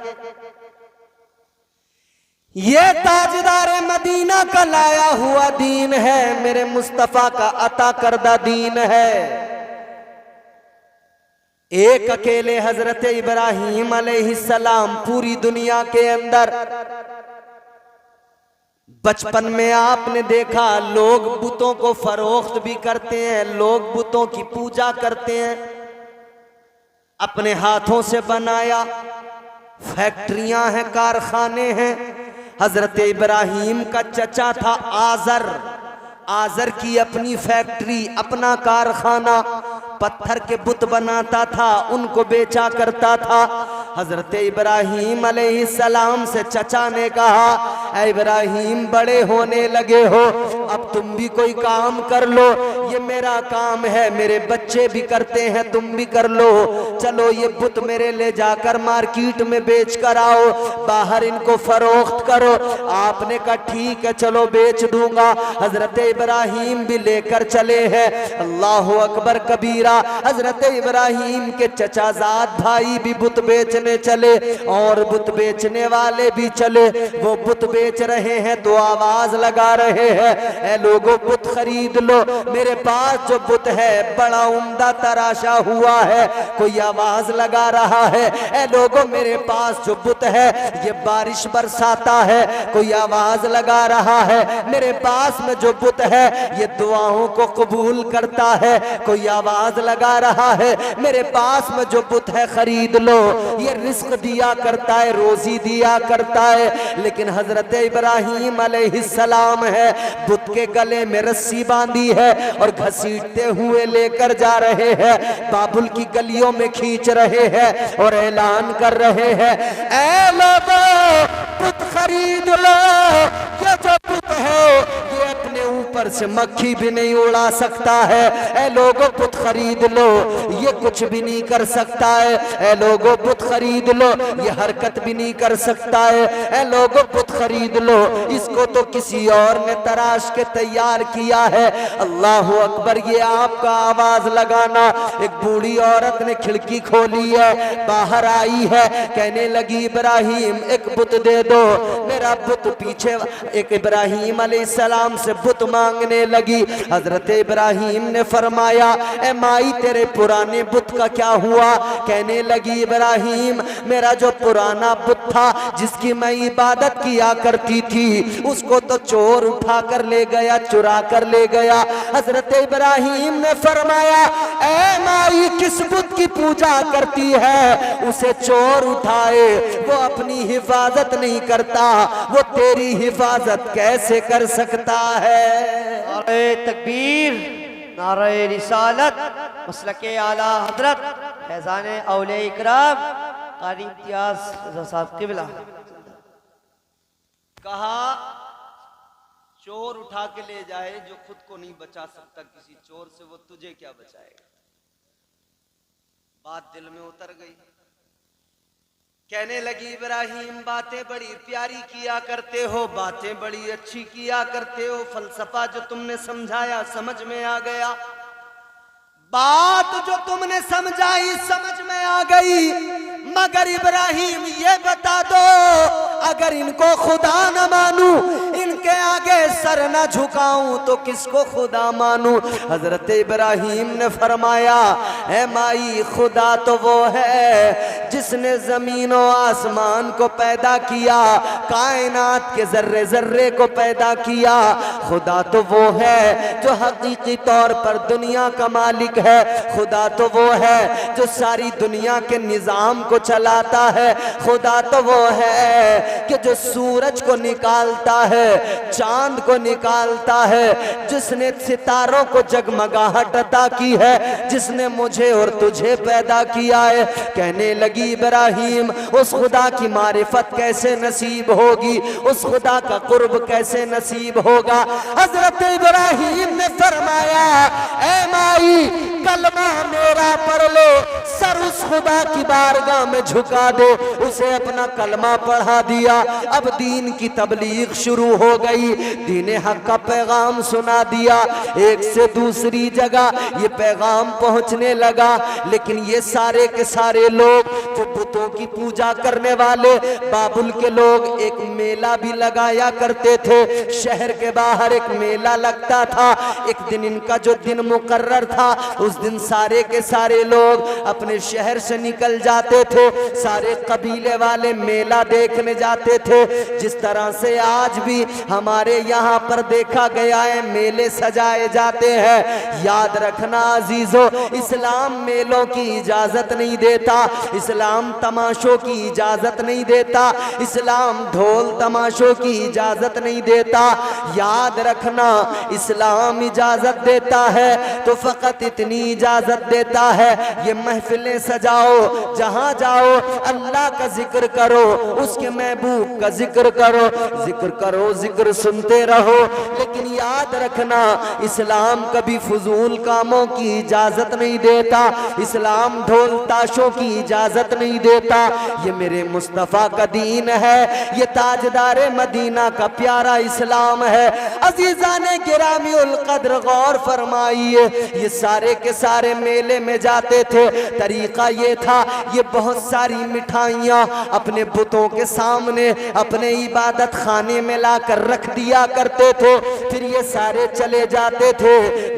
ये ताजदार मदीना का लाया हुआ दीन है, मेरे मुस्तफा का अता करदा दीन है। एक अकेले हजरत इब्राहीम अलैहिस्सलाम पूरी दुनिया के अंदर, बचपन में आपने देखा लोग बुतों को फरोख्त भी करते हैं, लोग बुतों की पूजा करते हैं। अपने हाथों से बनाया, फैक्ट्रियां हैं, कारखाने हैं। हजरत इब्राहीम का चचा था आजर, आजर की अपनी फैक्ट्री, अपना कारखाना, पत्थर के बुत बनाता था, उनको बेचा करता था। हजरत इब्राहीम अलैहिस्सलाम से चचा ने कहा, ऐ इब्राहीम बड़े होने लगे हो, अब तुम भी कोई काम कर लो, ये मेरा काम है, मेरे बच्चे भी करते हैं, तुम भी कर लो। चलो ये बुत मेरे ले जाकर मार्केट में बेच कर आओ, बाहर इनको फरोख्त करो। आपने कहा ठीक है, चलो बेच दूंगा। हजरत इब्राहीम भी लेकर चले हैं। अल्लाह अकबर कबीरा। हजरत इब्राहीम के चचाजाद भाई भी बुत बेचने चले और बुत बेचने वाले भी चले। वो बुत बेच रहे हैं तो आवाज लगा रहे हैं, ऐ लोगों बुत खरीद लो, मेरे पास जो बुत है बड़ा उम्दा तराशा हुआ है। कोई आवाज लगा रहा है, ऐ लोगों मेरे पास जो बुत है ये बारिश बरसाता है। कोई आवाज लगा रहा है, मेरे पास में जो बुत है ये दुआओं को कबूल करता है। कोई आवाज लगा रहा है, मेरे पास में जो बुत है खरीद लो, ये रिस्क दिया करता है, रोजी दिया करता है। लेकिन हजरत इब्राहीम अलैहिस्सलाम है, बुत के गले में रस्सी बांधी है और घसीटते हुए लेकर जा रहे हैं, बाबुल की गलियों में खींच रहे हैं और ऐलान कर रहे हैं, ऐ लोगों बुत खरीद लो, ये जो बुत है ये अपने ऊपर
ऊपर से मक्खी भी नहीं उड़ा सकता है। ऐ लोगों बुत खरीद लो, ये कुछ भी नहीं कर सकता है। ऐ लोगों बुत खरीद लो, ये हरकत भी नहीं कर सकता है। ऐ लोगों बुत खरीद लो, इसको तो किसी और ने तराश के तैयार किया है। अल्लाह अकबर। ये आपका आवाज लगाना। एक बूढ़ी औरत ने खिड़की खोली है, बाहर आई है, कहने लगी इब्राहिम एक बुत दे दो, मेरा बुत पीछे। एक इब्राहिम अलैहिस्सलाम से बुत मांगने लगी। हजरत इब्राहिम ने फरमाया ए माई तेरे पुराने बुत का क्या हुआ? कहने लगी इब्राहिम मेरा जो पुराना बुत था जिसकी मैं इबादत किया करती थी उसको तो चोर उठा कर ले गया, चुरा कर ले गया। हजरत इब्राहिम ने फरमाया ए माई किस बुत की पूजा करती है? उसे चोर उठाए, वो अपनी हिफाजत नहीं करता, वो तेरी हिफाजत कैसे कर सकता है?
नारे तकबीर, नारे रिसालत, मसलके आला हजरत फैजान औलिया इकराम कारी इम्तियाज रज़ा साहब क़िबला।
कहा चोर उठा के ले जाए जो खुद को नहीं बचा सकता किसी चोर से, वो तुझे क्या बचाएगा? बात दिल में उतर गई। कहने लगी इब्राहिम बातें बड़ी प्यारी किया करते हो, बातें बड़ी अच्छी किया करते हो, फलसफा जो तुमने समझाया समझ में आ गया, बात जो तुमने समझाई समझ में आ गई, मगर इब्राहिम ये बता दो अगर इनको खुदा न मानूं, इनके आगे सर न झुकाऊं तो किसको खुदा मानूं? हजरत इब्राहिम ने फरमाया ऐ माई खुदा तो वो है जिसने जमीन और आसमान को पैदा किया, कायनात के जर्रे जर्रे को पैदा किया। खुदा तो वो है जो हकीकी तौर पर दुनिया का मालिक है। खुदा तो वो है जो सारी दुनिया के निजाम को चलाता है। खुदा तो वो है कि जो सूरज को निकालता है, चांद को निकालता है, जिसने सितारों को जगमगाहट अता की है, जिसने मुझे और तुझे पैदा किया है। कहने लगी इब्राहिम उस खुदा की मारिफत कैसे नसीब होगी, उस खुदा का कुर्ब कैसे नसीब होगा? हजरत इब्राहिम ने फरमाया ऐ माई कलमा मेरा पढ़ लो, सर उस खुदा की बारगाह में झुका दो। उसे अपना कलमा पढ़ा दिया। अब दीन की तबलीग शुरू हो गई, दीन हक का पैगाम सुना दिया। एक से दूसरी जगह ये पैगाम पहुंचने लगा। लेकिन ये सारे के सारे लोग जो बुतों की पूजा करने वाले बाबुल के लोग एक मेला भी लगाया करते थे। शहर के बाहर एक मेला लगता था। एक दिन इनका जो दिन मुकर्रर था उस दिन सारे के सारे लोग अपने शहर से निकल जाते थे, सारे कबीले वाले मेला देखने जाते थे। जिस तरह से आज भी हमारे यहाँ पर देखा गया है मेले सजाए जाते हैं। याद रखना अजीजों, इस्लाम मेलों की इजाजत नहीं देता, इस्लाम तमाशों की इजाजत नहीं देता, इस्लाम ढोल तमाशों की इजाजत नहीं देता। याद रखना इस्लाम इजाजत देता है तो फकत इतनी इजाजत देता है ये महफिलें सजाओ, जहां जाओ अल्लाह का जिक्र करो, उसके महबूब का जिक्र करो, जिक्र करो, जिक्र सुनते रहो। लेकिन याद रखना इस्लाम कभी फजूल कामों की इजाजत नहीं देता, इस्लाम ढोल ताशों की इजाजत नहीं देता। ये मेरे मुस्तफ़ा का दीन है, ये ताजदार मदीना का प्यारा इस्लाम है। अजीजा ने गिरामी उल कद्र गौर फरमाइए, ये सारे के सारे मेले में जाते थे। तरीका ये था ये बहुत सारी मिठाइयाँ अपने बुतों के सामने अपने इबादत खाने में लाकर रख दिया करते थे। फिर ये सारे चले जाते थे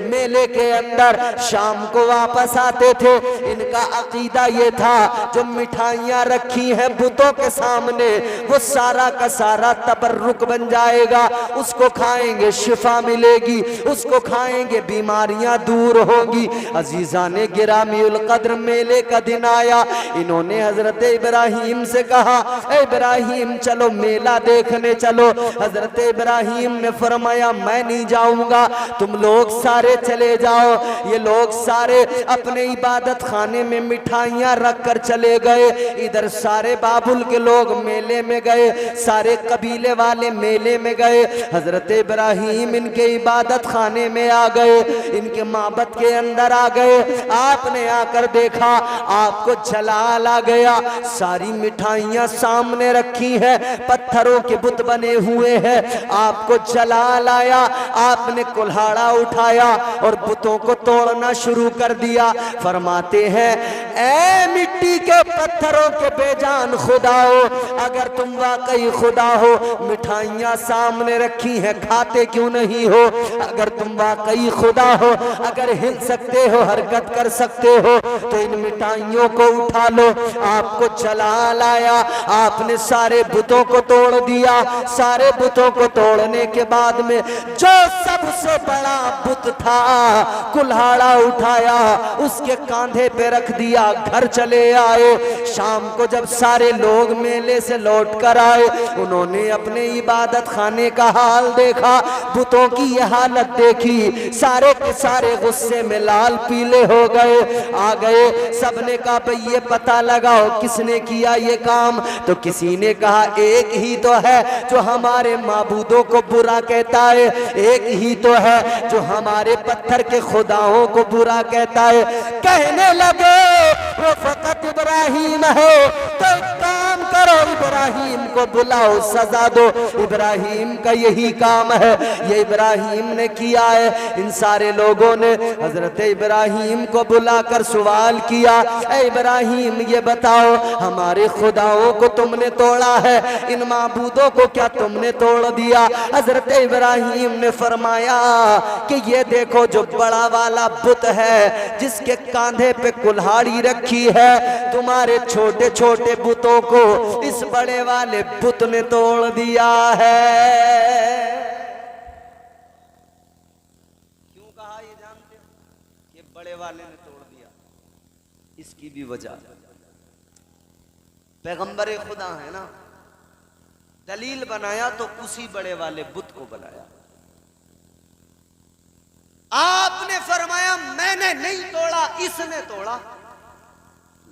मेले के अंदर, शाम को वापस आते थे। इनका अकीदा ये था जो मिठाइयाँ रखी हैं बुतों के सामने वो सारा का सारा तबर्रुक बन जाएगा, उसको खाएंगे शिफा मिलेगी, उसको खाएंगे बीमारियां दूर होगी। अजीजा ने गिरामी उल कद्र मेले का दिन आया, इन्होंने हजरत इब्राहिम से कहा ए इब्राहिम चलो मेला देखने चलो। हजरत इब्राहिम ने फरमाया मैं नहीं जाऊंगा, तुम लोग सारे
चले जाओ। ये लोग सारे अपने इबादत खाने में मिठाइयां रख कर चले गए। इधर सारे बाबुल के लोग मेले में गए, सारे कबीले वाले मेले में गए। हजरत इब्राहिम इनके इबादत खाने में आ गए, इनके माबद के अंदर आ गए। आपने आकर देखा, आपको जलाल आ गया। सारी मिठाइयां सामने रखी है, पत्थरों के बुत बने हुए हैं। आपको जलाल आया, आपने कुल्हाड़ा उठाया और बुतों को तोड़ना शुरू कर दिया। फरमाते हैं, ऐ मिट्टी के पत्थरों के बेजान खुदाओ, अगर तुम वाकई खुदा हो, मिठाइयां सामने रखी हैं, खाते क्यों नहीं हो? अगर तुम वाकई खुदा हो, अगर हिल सकते हो, हरकत कर सकते हो, तो इन मिठाइयों को उठा लो। आपको जलाल आया, आपने सारे बुतों को तोड़ दिया। सारे बुतों को तोड़ने के बाद में जो सबसे बड़ा बुत था, कुल्हाड़ा उठाया, उसके कांधे पे रख दिया, घर चले आए। शाम को जब सारे लोग मेले से लौट कर आए, उन्होंने अपने इबादत खाने का हाल देखा, बुतों की यह हालत देखी, सारे के सारे गुस्से में लाल पीले हो गए। आ गए, सबने कहा भाई ये पता लगाओ किसने किया ये काम। तो किसी ने कहा एक ही तो है जो हमारे माबूदों को बुरा कहता है, एक ही तो है जो हमारे पत्थर के खुदाओं को बुरा कहता है। कहने लगे वो फकत इब्राहिम है, तो काम करो, इब्राहिम को बुलाओ, सजा दो। इब्राहिम का यही काम है, ये इब्राहिम ने किया है। इन सारे लोगों ने हजरत इब्राहिम को बुलाकर सवाल किया, ऐ इब्राहिम ये बताओ, हमारे खुदाओं को तुमने तोड़ा है, इन माबूदों को क्या तुमने तोड़ दिया? हजरत इब्राहिम ने फरमाया कि ये देखो जो बड़ा वाला बुत है, जिसके कांधे पे कुल्हाड़ी रखी है, तुम्हारे छोटे छोटे बुतों को इस बड़े वाले बुत ने तोड़ दिया है।
क्यों कहा ये जानते हो? ये बड़े वाले ने तोड़ दिया। इसकी भी वजह, पैगंबर खुदा है ना, दलील बनाया तो उसी बड़े वाले बुत को बनाया। आपने फरमाया मैंने नहीं तोड़ा, इसने तोड़ा।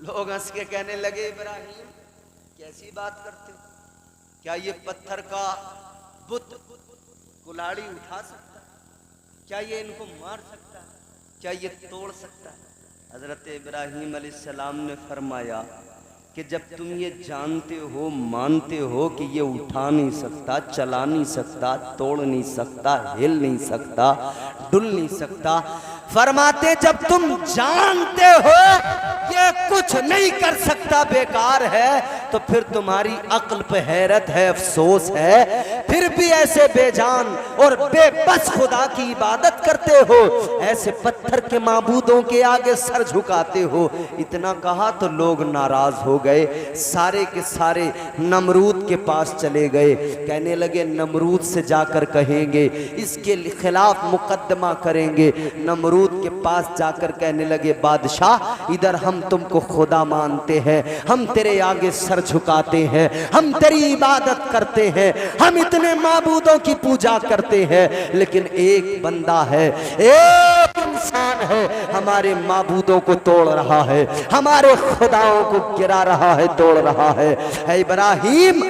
लोग हंस के कहने लगे, इब्राहिम कैसी बात करते हो? क्या ये पत्थर का बुत कुल्हाड़ी उठा सकता है? क्या ये इनको मार सकता है? क्या ये तोड़ सकता है? हजरत इब्राहिम अलैहिस्सलाम ने फरमाया कि जब तुम ये जानते हो, मानते हो कि ये उठा नहीं सकता, चला नहीं सकता, तोड़ नहीं सकता, हिल नहीं सकता, डुल नहीं सकता, फरमाते जब तुम जानते हो ये कुछ नहीं कर सकता, बेकार है, तो फिर तुम्हारी अक्ल पे हैरत है, अफसोस है, फिर भी ऐसे बेजान और बेबस खुदा की इबादत करते हो, ऐसे पत्थर के माबूदों के आगे सर झुकाते हो। इतना कहा तो लोग नाराज हो गए, सारे के सारे नमरूद के पास चले गए। कहने लगे नमरूद से जाकर कहेंगे, इसके खिलाफ मुकदमा करेंगे। नमरूद के पास जाकर कहने लगे, बादशाह इधर हम तुमको खुदा मानते हैं, हम तेरे आगे सर झुकाते हैं, हम तेरी इबादत करते हैं, हम इतने माबूदों की पूजा करते हैं, लेकिन एक बंदा है, एक इंसान है, हमारे माबूदों को तोड़ रहा है, हमारे खुदाओं को गिरा रहा है, तोड़ रहा है। ऐ इब्राहिम,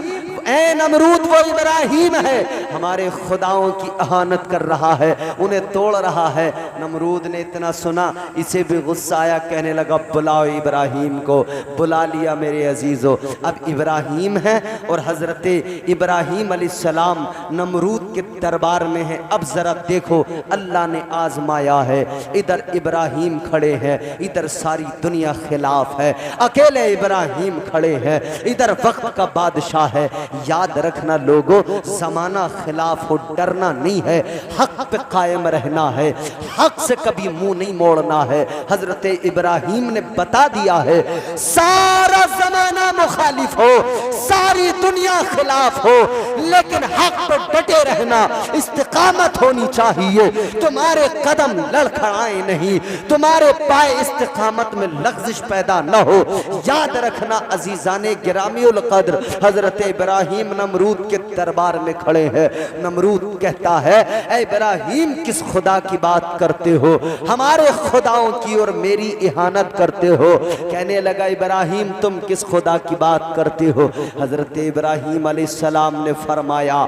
ऐ नमरूद वो इब्राहिम है, हमारे खुदाओं की अहानत कर रहा है, उन्हें तोड़ रहा है। नमरूद ने इतना सुना, इसे भी गुस्सा आया, कहने लगा बुलाओ इब्राहिम को। बुला लिया मेरे अजीजों। अब इब्राहिम है और हजरत इब्राहिम अलैहिस्सलाम नमरूद के दरबार में है। अब जरा देखो अल्लाह ने आजमाया है, इधर इब्राहिम खड़े हैं, इधर सारी दुनिया खिलाफ है, अकेले इब्राहिम खड़े हैं, इधर वक्त का बादशाह है। याद रखना लोगों, जमाना खिलाफ हो, डरना नहीं है, हक पे कायम रहना है, हक से कभी मुंह नहीं मोड़ना है। हजरत इब्राहिम ने बता दिया है, सारा जमाना
दुनिया मुखालिफ हो, सारी दुनिया खिलाफ हो, लेकिन हक पर डटे रहना, इस्तिकामत होनी चाहिए। तुम्हारे कदम लड़खड़ाए नहीं, तुम्हारे पाए इस्तिकामत में लग़्ज़िश पैदा न हो। याद रखना अजीजाने गिरामीउल कद्र, हजरत इब्राहिम नमरूद के दरबार में खड़े हैं। नमरूद कहता है, ऐ इब्राहिम किस खुदा की बात करते हो, हमारे खुदाओं की और मेरी इहानत करते हो। कहने लगा, इब्राहिम तुम किस खुदा की बात करते हो। हजरत इब्राहिम अलैहिस्सलाम ने फरमाया,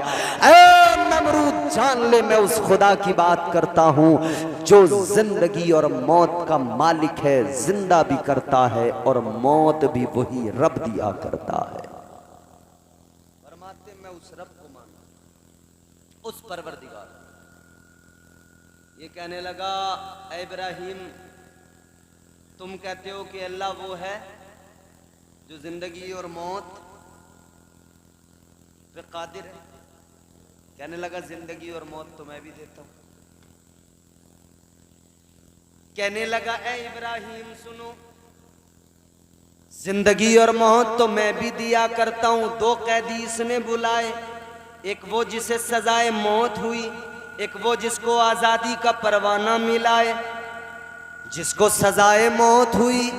ऐ नमरूद जान ले, मैं उस खुदा की बात करता हूँ जो जिंदगी और मौत का मालिक है, जिंदा भी करता है और मौत भी वही रब दिया करता है।
फरमाते मैं उस रब को मानता हूं, उस परवरदिगार। ये कहने लगा, ऐ इब्राहिम तुम कहते हो कि अल्लाह वो है जो जिंदगी और मौत पे कादिर है। कहने लगा, जिंदगी और मौत तो मैं भी देता हूं। कहने लगा, ऐ इब्राहिम सुनो, जिंदगी और मौत तो मैं भी दिया करता हूं। दो कैदी इसने बुलाए, एक वो जिसे सजाए मौत हुई, एक वो जिसको आजादी का परवाना मिला है। जिसको सजाए मौत हुई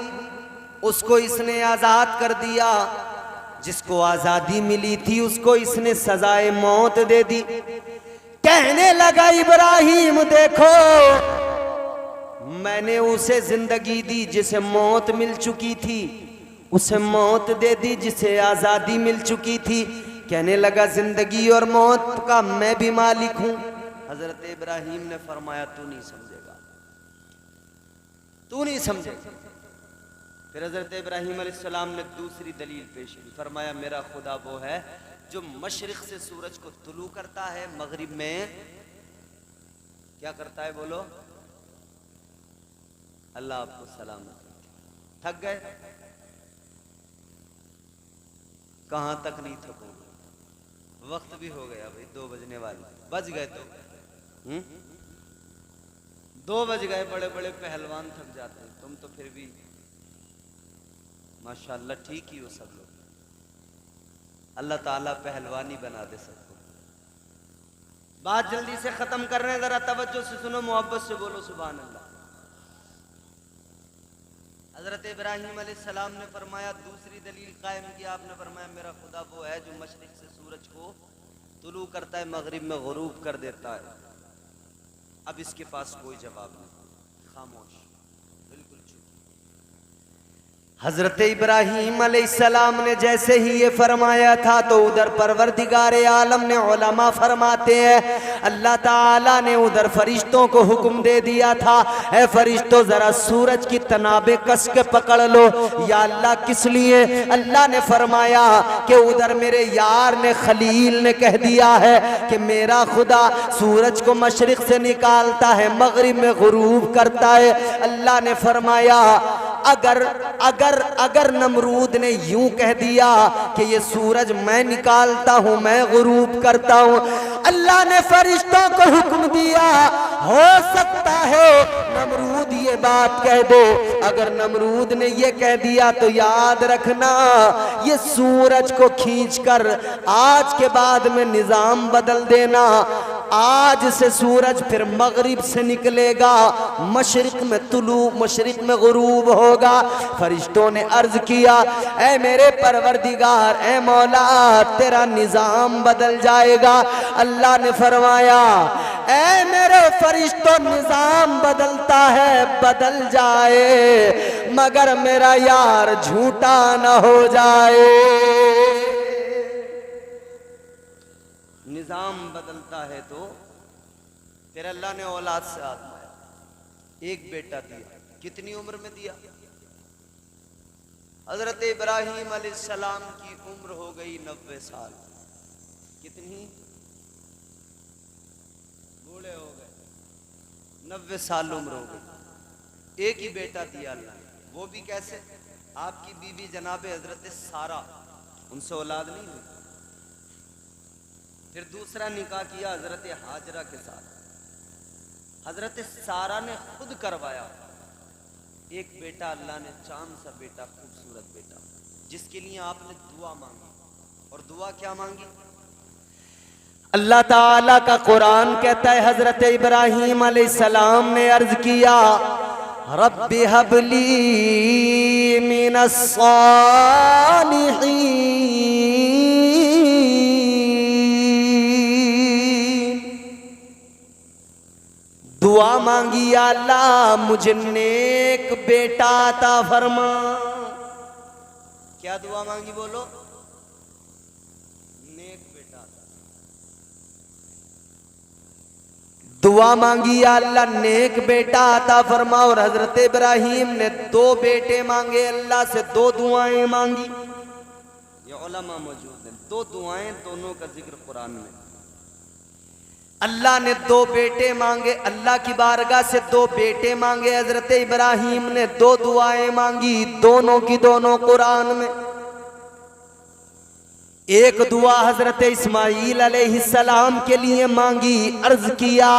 उसको इसने आजाद कर दिया, जिसको आजादी मिली थी उसको इसने सजाए मौत दे दी। कहने लगा, इब्राहिम देखो, मैंने उसे जिंदगी दी जिसे मौत मिल चुकी थी, उसे मौत दे दी जिसे आजादी मिल चुकी थी। कहने लगा, जिंदगी और मौत का मैं भी मालिक हूं। हजरत इब्राहिम ने फरमाया, तू नहीं समझेगा, तू नहीं समझेगा। फिर हजरत इब्राहिम अलैहिस्सलाम ने दूसरी दलील पेश की। फरमाया, मेरा खुदा वो है जो मशरिक से सूरज को तुलू करता है, मगरिब में क्या करता है, बोलो। अल्लाह आपको सलामत रखे। थक गए? कहां तक नहीं थकोगे, वक्त भी हो गया भाई, 2 बजने वाले बज गए। तो 2 बज गए, बड़े बड़े पहलवान थक जाते हैं, तुम तो फिर भी माशाअल्लाह ठीक ही हो सब लोग। अल्लाह ताला पहलवानी बना दे सबको। बात जल्दी से खत्म कर रहे हैं, जरा तवज्जो से सुनो, मोहब्बत से बोलो सुभान अल्लाह। हजरत इब्राहिम अलैहिस्सलाम ने फरमाया, दूसरी दलील कायम की। आपने फरमाया, मेरा खुदा वो है जो मशरिक से सूरज को तुलू करता है, मगरिब में गुरूब कर देता है। अब इसके पास कोई जवाब नहीं, खामोश, बिल्कुल चुप। हजरत इब्राहिम अलैहिस्सलाम ने जैसे ही ये फरमाया था तो उधर परवरदिगार आलम ने, उलमा फरमाते हैं, अल्लाह ताला ने उधर फरिश्तों को हुक्म दे दिया था, ऐ फरिश्तों जरा सूरज की तनाबे कस के पकड़ लो। या अल्लाह किस लिए? अल्लाह ने फरमाया कि उधर मेरे यार ने, खलील ने कह दिया है कि मेरा खुदा सूरज को मशरिक से निकालता है, मगरिब में गुरूब करता है। अल्लाह ने फरमाया, अगर नमरूद ने यूं कह दिया कि ये सूरज मैं निकालता हूं, मैं गुरूब करता हूं, अल्लाह ने फरिश्तों को हुक्म दिया, हो सकता है नमरूद ये बात कह दे। अगर नमरूद ने ये कह दिया तो याद रखना, ये सूरज को खींचकर आज के बाद में निजाम बदल देना। आज से सूरज फिर मगरिब से निकलेगा, मशरिक में तुलू, मशरिक में गुरूब होगा। फरिश्तों ने अर्ज किया, ऐ मेरे परवरदिगार, ऐ मौला, तेरा निजाम बदल जाएगा। अल्लाह ने फरमाया, ऐ मेरे फरिश्तों, निजाम बदलता है, बदल जाए, मगर मेरा यार झूठा न हो जाए। निजाम बदलता है तो फिर अल्लाह ने औलाद से आजमाया, एक बेटा दिया। कितनी उम्र में दिया? हजरत इब्राहिम अलैहिस्सलाम की उम्र हो गई 90 साल। कितनी? बूढ़े हो गए, 90 साल उम्र हो गई। एक ही बेटा दिया अल्लाह ने, वो भी कैसे? आपकी बीवी जनाबे हजरत सारा, उनसे औलाद नहीं हुई। फिर दूसरा निकाह किया हजरत हाजरा के साथ, हजरत सारा ने खुद करवाया। एक बेटा अल्लाह ने, चांद सा बेटा, खूबसूरत बेटा। जिसके लिए आपने दुआ मांगी। और दुआ क्या मांगी?
अल्लाह ताला का कुरान कहता है हजरत इब्राहीम अलैहिस्सलाम ने अर्ज किया, रब्बि हबली मिनस सालिहीन। दुआ मांगी, या अल्लाह मुझे नेक बेटा अता फरमा।
क्या दुआ मांगी बोलो? नेक बेटा।
दुआ मांगी, या अल्लाह नेक बेटा अता फरमा। और हजरत इब्राहीम ने 2 बेटे मांगे अल्लाह से, 2 दुआएं मांगी।
ये उलमा मौजूद हैं, 2 दुआएं, दोनों का जिक्र कुरान में।
अल्लाह ने 2 बेटे मांगे, अल्लाह की बारगाह से 2 बेटे मांगे। हजरत इब्राहीम ने 2 दुआएं मांगी, दोनों की दोनों कुरान में। एक दुआ हजरत इस्माईल अलैहिस्सलाम के लिए मांगी, अर्ज किया,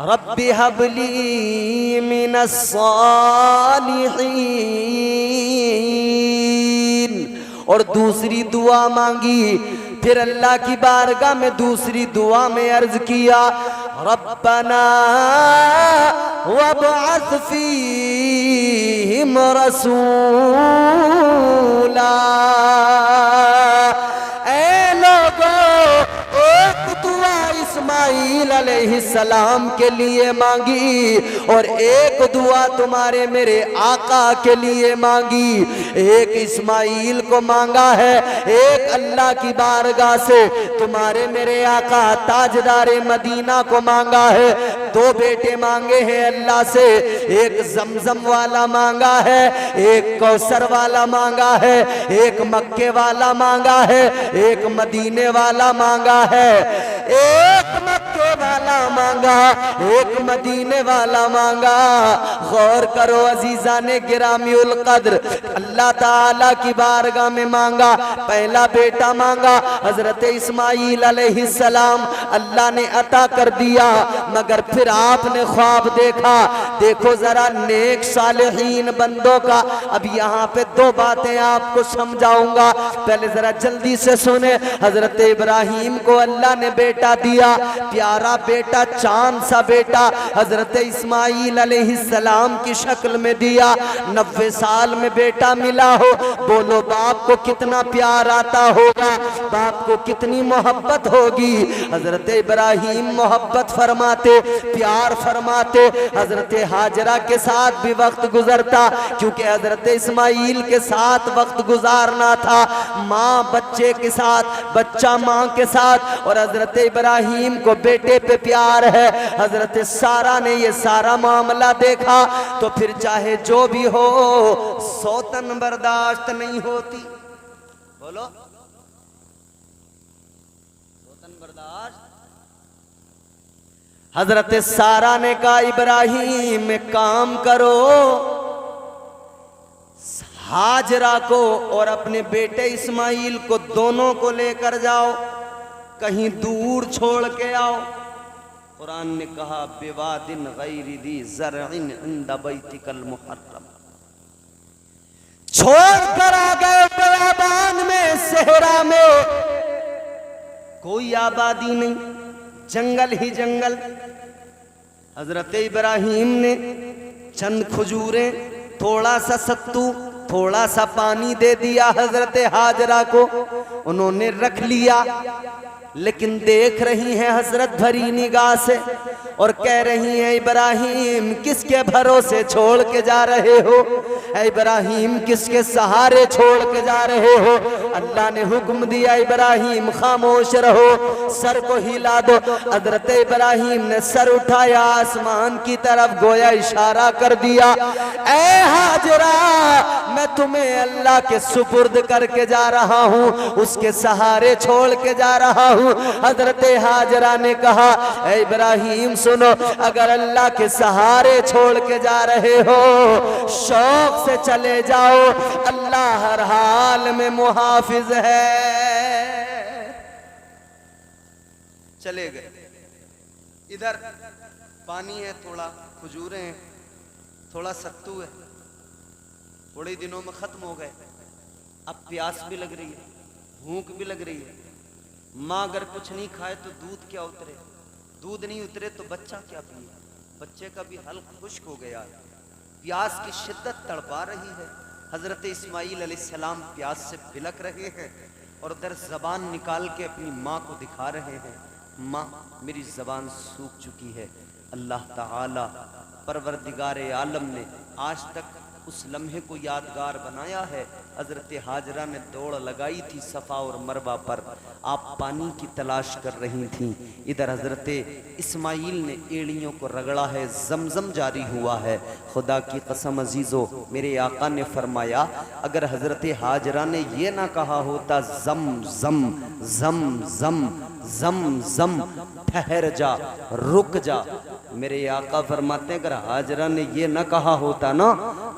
रब्बि हबली मिनस सालिहीन। और दूसरी दुआ मांगी, फिर अल्लाह की बारगाह में दूसरी दुआ में अर्ज किया, रब्बना वबअस फीहिम रसूला। ऐ लोगों, एक दुआ इस्माईल अलैहिस्सलाम के लिए मांगी और एक दुआ तुम्हारे मेरे आका के लिए मांगी। एक इस्माईल को मांगा है, एक अल्लाह की बारगाह से तुम्हारे मेरे आका ताजदारे मदीना को मांगा है। 2 बेटे मांगे हैं अल्लाह से, एक जमजम वाला मांगा है, एक कौसर वाला मांगा है, एक मक्के वाला मांगा है, एक मदीने वाला मांगा है। एक मक्के वाला मांगा, एक मदीने वाला मांगा। गौर करो अजीजाने गिरामीउल कद्र, अल्लाह ताला की बारगाह में मांगा, पहला बेटा मांगा हजरत इस्माईल अलैहिस्सलाम, अल्लाह ने अता कर दिया। मगर फिर आपने ख्वाब देखा, देखो जरा नेक सालिहीन बंदों का। अब यहाँ पे 2 बातें आपको समझाऊंगा, पहले जरा जल्दी से सुने। हजरत इब्राहीम को अल्लाह ने बेटा दिया, प्यारा बेटा, चांद सा बेटा हजरत इस्माईल अलैहिस्सलाम की शक्ल में दिया। 90 साल में बेटा मिला हो, बोलो बाप को कितना प्यार आता होगा, बाप को कितनी मोहब्बत होगी। हजरत इब्राहीम मोहब्बत फरमाते, प्यार फरमाते। हजरत हाजरा के साथ भी वक्त गुजरता, क्योंकि हजरत इस्माईल के साथ वक्त गुजारना था, माँ बच्चे के साथ, बच्चा माँ के साथ। और हजरत इब्राहीम को बेटे पे प्यार है। हजरत सारा ने ये सारा मामला देखा, तो फिर चाहे जो भी हो, सौतन बर्दाश्त नहीं होती। बोलो, सौतन बर्दाश्त। हजरत सारा ने कहा, इब्राहीम एक काम करो, हाजरा को और अपने बेटे इस्माईल को दोनों को लेकर जाओ, कहीं दूर छोड़ के आओ। कुरान ने कहा, बेवादिन गैरि दी ज़रइन इंद बैतिकल मुहर्रम। छोड़ कर आ गए बयाबान में, सहरा में, कोई आबादी नहीं, जंगल ही जंगल। हजरत इब्राहीम ने चंद खजूरें, थोड़ा सा सत्तू, थोड़ा सा पानी दे दिया हजरत हाजरा को, उन्होंने रख लिया। लेकिन देख रही हैं हसरत भरी निगाह से और कह रही हैं, इब्राहीम किसके भरोसे छोड़ के जा रहे हो? इब्राहीम किसके सहारे छोड़ के जा रहे हो? अल्लाह ने हुक्म दिया, इब्राहीम खामोश रहो, सर को हिला दो। हजरत इब्राहीम ने सर उठाया आसमान की तरफ, गोया इशारा कर दिया, ऐ हाजरा मैं तुम्हें अल्लाह के सुपुर्द करके जा रहा हूँ, उसके सहारे छोड़ के जा रहा हूँ। हजरत हाजरा ने कहा, ऐ इब्राहीम सुनो, अगर अल्लाह के सहारे छोड़ के जा रहे हो, शौक से चले जाओ, अल्लाह हर हाल में मुहाफिज है।
चले गए। इधर पानी है, थोड़ा खजूरें हैं, थोड़ा सत्तू है, थोड़े दिनों में खत्म हो गए। अब प्यास भी लग रही है, भूख भी लग रही है। माँ अगर कुछ नहीं खाए तो दूध क्या उतरे, दूध नहीं उतरे तो बच्चा क्या पिए, बच्चे का भी हल्क खुश्क हो गया है। प्यास की शिद्दत तड़पा रही है। हजरत इस्माईल अलैहिस्सलाम प्यास से बिलक रहे हैं और उधर जबान निकाल के अपनी माँ को दिखा रहे हैं, माँ मेरी जबान सूख चुकी है। अल्लाह ताला परवरदिगार आलम ने आज तक उस लम्हे को यादगार बनाया है। हजरत हाजरा ने दौड़ लगाई थी सफ़ा और मरवा पर, आप पानी की तलाश कर रही थीं। इधर हजरत इस्माईल ने एड़ियों को रगड़ा है, जमजम जारी हुआ है। खुदा की कसम अजीज़ो, मेरे आका ने फरमाया अगर हजरत हाजरा ने ये ना कहा होता जम जम जम जम जम जम ठहर जा रुक जा, मेरे आका फरमाते हैं अगर हाजरा ने ये न कहा होता ना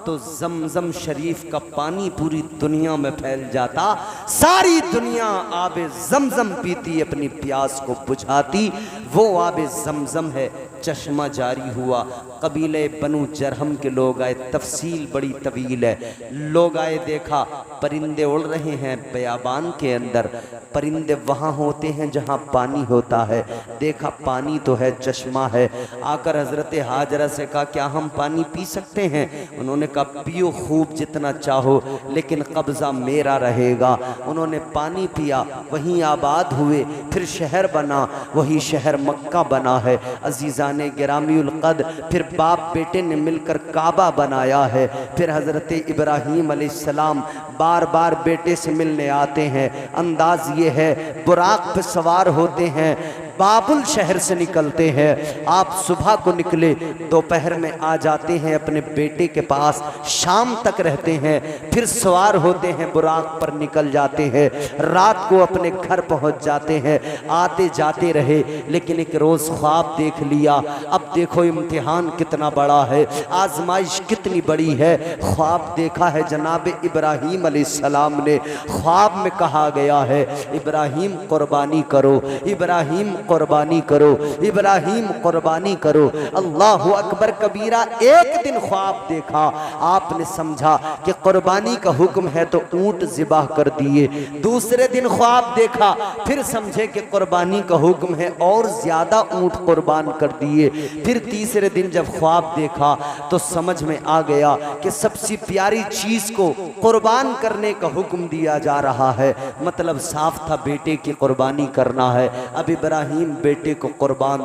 तो जमजम शरीफ का पानी पूरी दुनिया में फैल जाता, सारी दुनिया आबे जमजम पीती, अपनी प्यास को बुझाती। वो आबे जमजम है, चश्मा जारी हुआ। कबीले बनु जरहम के लोग आए, तफसील बड़ी तवील है। लोग आए, देखा परिंदे उड़ रहे हैं बयाबान के अंदर, परिंदे वहाँ होते हैं जहाँ पानी होता है। देखा पानी तो है, चश्मा है। आकर हजरत हाजरा से कहा क्या हम पानी पी सकते हैं? उन्होंने कहा पियो खूब जितना चाहो, लेकिन कब्जा मेरा रहेगा। उन्होंने पानी पिया, वहीं आबाद हुए, फिर शहर बना, वही शहर मक्का बना है। अजीज़ाने गिरामीउल क़द्र, फिर बाप बेटे ने मिलकर काबा बनाया है। फिर हज़रत इब्राहीम अलैहिस्सलाम बार बार बेटे से मिलने आते हैं। अंदाज ये है बुराक पे सवार होते हैं, बाबुल शहर से निकलते हैं। आप सुबह को निकले, दोपहर में आ जाते हैं अपने बेटे के पास, शाम तक रहते हैं, फिर सवार होते हैं, बुराक पर निकल जाते हैं, रात को अपने घर पहुंच जाते हैं। आते जाते रहे, लेकिन एक रोज़ ख्वाब देख लिया। अब देखो इम्तिहान कितना बड़ा है, आजमाइश कितनी बड़ी है। ख्वाब देखा है जनाब इब्राहीम अलैहिस्सलाम ने। ख्वाब में कहा गया है इब्राहीम कुर्बानी करो, इब्राहीम कुर्बानी करो, इब्राहीम कुर्बानी करो। अल्लाहु अकबर कबीरा। एक दिन ख्वाब देखा, आपने समझा कि कुर्बानी का हुक्म है तो ऊंट ज़िबाह कर दिए। दूसरे दिन ख्वाब देखा, फिर समझे कि कुर्बानी का हुक्म है और ज्यादा ऊंट कुर्बान कर दिए। फिर तीसरे दिन जब ख्वाब देखा तो समझ में आ गया कि सबसे प्यारी चीज को कुर्बान करने का हुक्म दिया जा रहा है। मतलब साफ था बेटे की कुर्बानी करना है। अब इब्राहीम बेटे को कुर्बान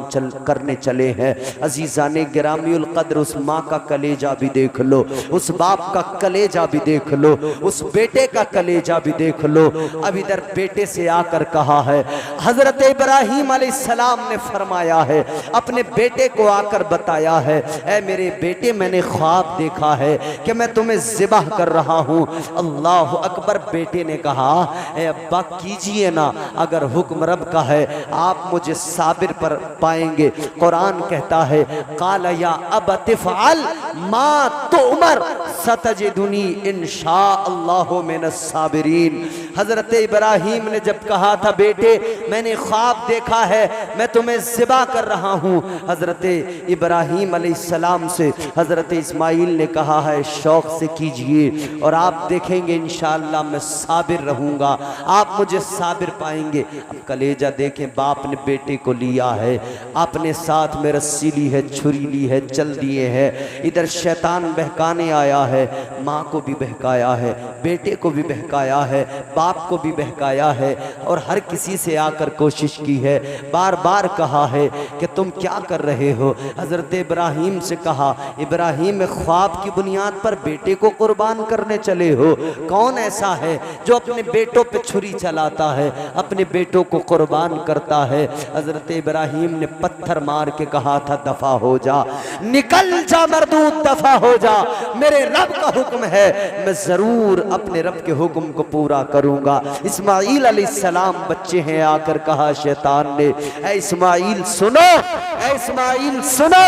करने चले हैं। अजीज़ाने गिरामीउल क़द्र, उस माँ का कलेजा भी देख लो, उस बाप का कलेजा भी देख लो, उस बेटे का कलेजा भी देख लो। अब इधर बेटे से आकर कहा है, हजरत इब्राहीम अलैहिस्सलाम ने फरमाया है, अपने बेटे को आकर बताया है, ऐ मेरे बेटे मैंने ख्वाब देखा है कि मैं तुम्हें ज़िबाह कर रहा हूँ। अल्लाह अकबर। बेटे ने कहा, ऐ अब्बा कीजिए ना, अगर हुक्म रब का है आप मुझे साबिर पर पाएंगे। कुरान कहता है काला या अबतिफ़अल मा तुअमर सतजिदुनी इंशाअल्लाहु मिनस साबिरीन। हजरत इब्राहीम ने जब कहा था बेटे मैंने ख्वाब देखा है मैं तुम्हें ज़िबा कर रहा हूँ, हजरत इब्राहीम अलैहिस्सलाम से हजरत इस्माईल ने कहा है शौक से कीजिए और आप देखेंगे इंशाअल्लाह मैं साबिर रहूँगा, आप मुझे साबिर पाएंगे। अब कलेजा देखें, बाप ने बेटे को लिया है, अपने साथ में रस्सी ली है, छुरी ली है, चल दिए हैं। इधर शैतान बहकाने आया है, माँ को भी बहकाया है, बेटे को भी बहकाया है, बाप को भी बहकाया है और हर किसी से आकर कोशिश की है। बार बार कहा है कि तुम क्या कर रहे हो। हजरत इब्राहीम से कहा, इब्राहीम ख्वाब की बुनियाद पर बेटे को कुर्बान करने चले हो? कौन ऐसा है जो अपने बेटों पे छुरी चलाता है, अपने बेटों को कुर्बान करता है? हजरत इब्राहीम ने पत्थर मार के कहा था दफा हो जा, निकल जा मरदूद, दफा हो जा, मेरे रब का हुक्म है, मैं जरूर अपने रब के हुक्म को पूरा करूंगा। इस्माईल अलैहिस्सलाम बच्चे हैं, आकर कहा शैतान ने, ऐ इस्माईल सुनो, ऐ इस्माईल सुनो,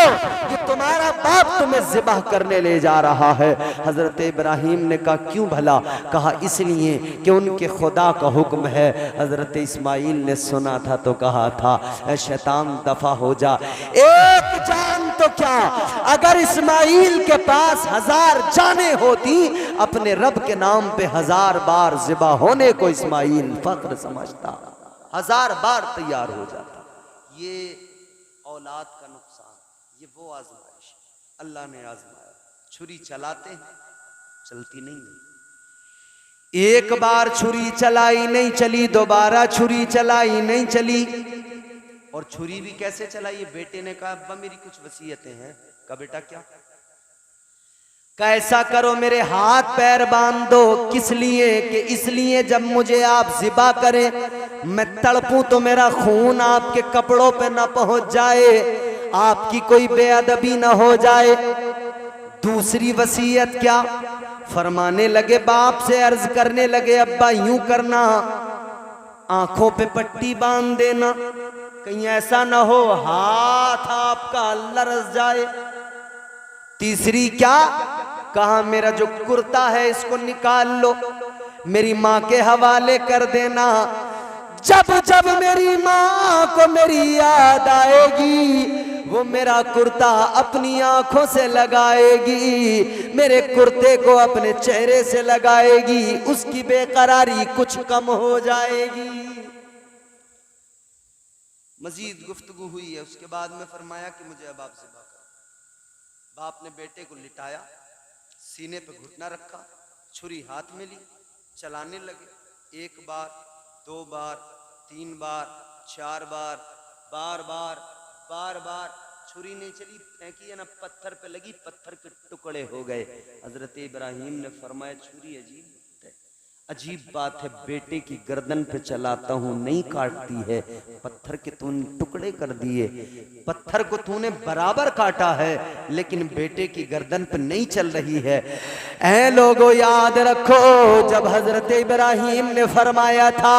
कि तुम्हारा बाप तुम्हें ज़िबाह करने ले जा रहा है। हजरत इब्राहीम ने कहा क्यों भला? कहा इसलिए कि उनके खुदा का हुक्म है। हजरत इस्माईल ने सुना था तो कहा था ऐ शैतान दफा हो जा। एक जान तो क्या, अगर इस्माईल के पास 1000 जानें होती,
अपने रब के नाम पे 1000 बार ज़िबा होने को इस्माइल फख्र समझता, 1000 बार तैयार हो जाता।
ये औलाद का नुकसान, ये वो आजमाइश अल्लाह ने आजमाया। छुरी चलाते हैं, चलती नहीं है।
एक बार छुरी चलाई नहीं चली, दोबारा छुरी चलाई नहीं चली।
और छुरी भी कैसे चलाई? बेटे ने कहा अब्बा मेरी कुछ वसीयतें हैं। कहा बेटा क्या?
कैसा करो मेरे हाथ पैर बांध दो। किस लिए? कि इसलिए जब मुझे आप ज़िबा करें मैं तड़पूं तो मेरा खून आपके कपड़ों पे ना पहुंच जाए, आपकी कोई बेअदबी ना हो जाए। दूसरी वसीयत क्या? फरमाने लगे, बाप से अर्ज करने लगे, अब्बा यूं करना, आंखों पे पट्टी बांध देना, कहीं ऐसा ना हो हाथ आपका लरस जाए। तीसरी क्या? कहा मेरा जो कुर्ता है इसको निकाल लो, मेरी माँ के हवाले कर देना। जब जब मेरी माँ को मेरी याद आएगी वो मेरा कुर्ता अपनी आंखों से लगाएगी, मेरे कुर्ते को अपने चेहरे से लगाएगी, उसकी बेकरारी कुछ कम हो जाएगी।
मजीद गुफ्तगू हुई है। उसके बाद में फरमाया कि मुझे अब आप ज़िबा करो। बाप ने बेटे को लिटाया, सीने पे घुटना रखा, छुरी हाथ में ली, चलाने लगे। 1 बार 2 बार 3 बार 4 बार, बार बार बार बार छुरी नहीं चली, फेंकी है ना पत्थर पे लगी, पत्थर के टुकड़े हो गए। हजरत इब्राहिम ने फरमाया छुरी अजीब बात है, बेटे की गर्दन पे चलाता हूँ नहीं काटती है, पत्थर के तूने टुकड़े कर दिए, पत्थर को तूने बराबर काटा है लेकिन बेटे की गर्दन पे नहीं चल रही है। ऐ लोगों याद रखो, जब हजरत इब्राहिम ने फरमाया था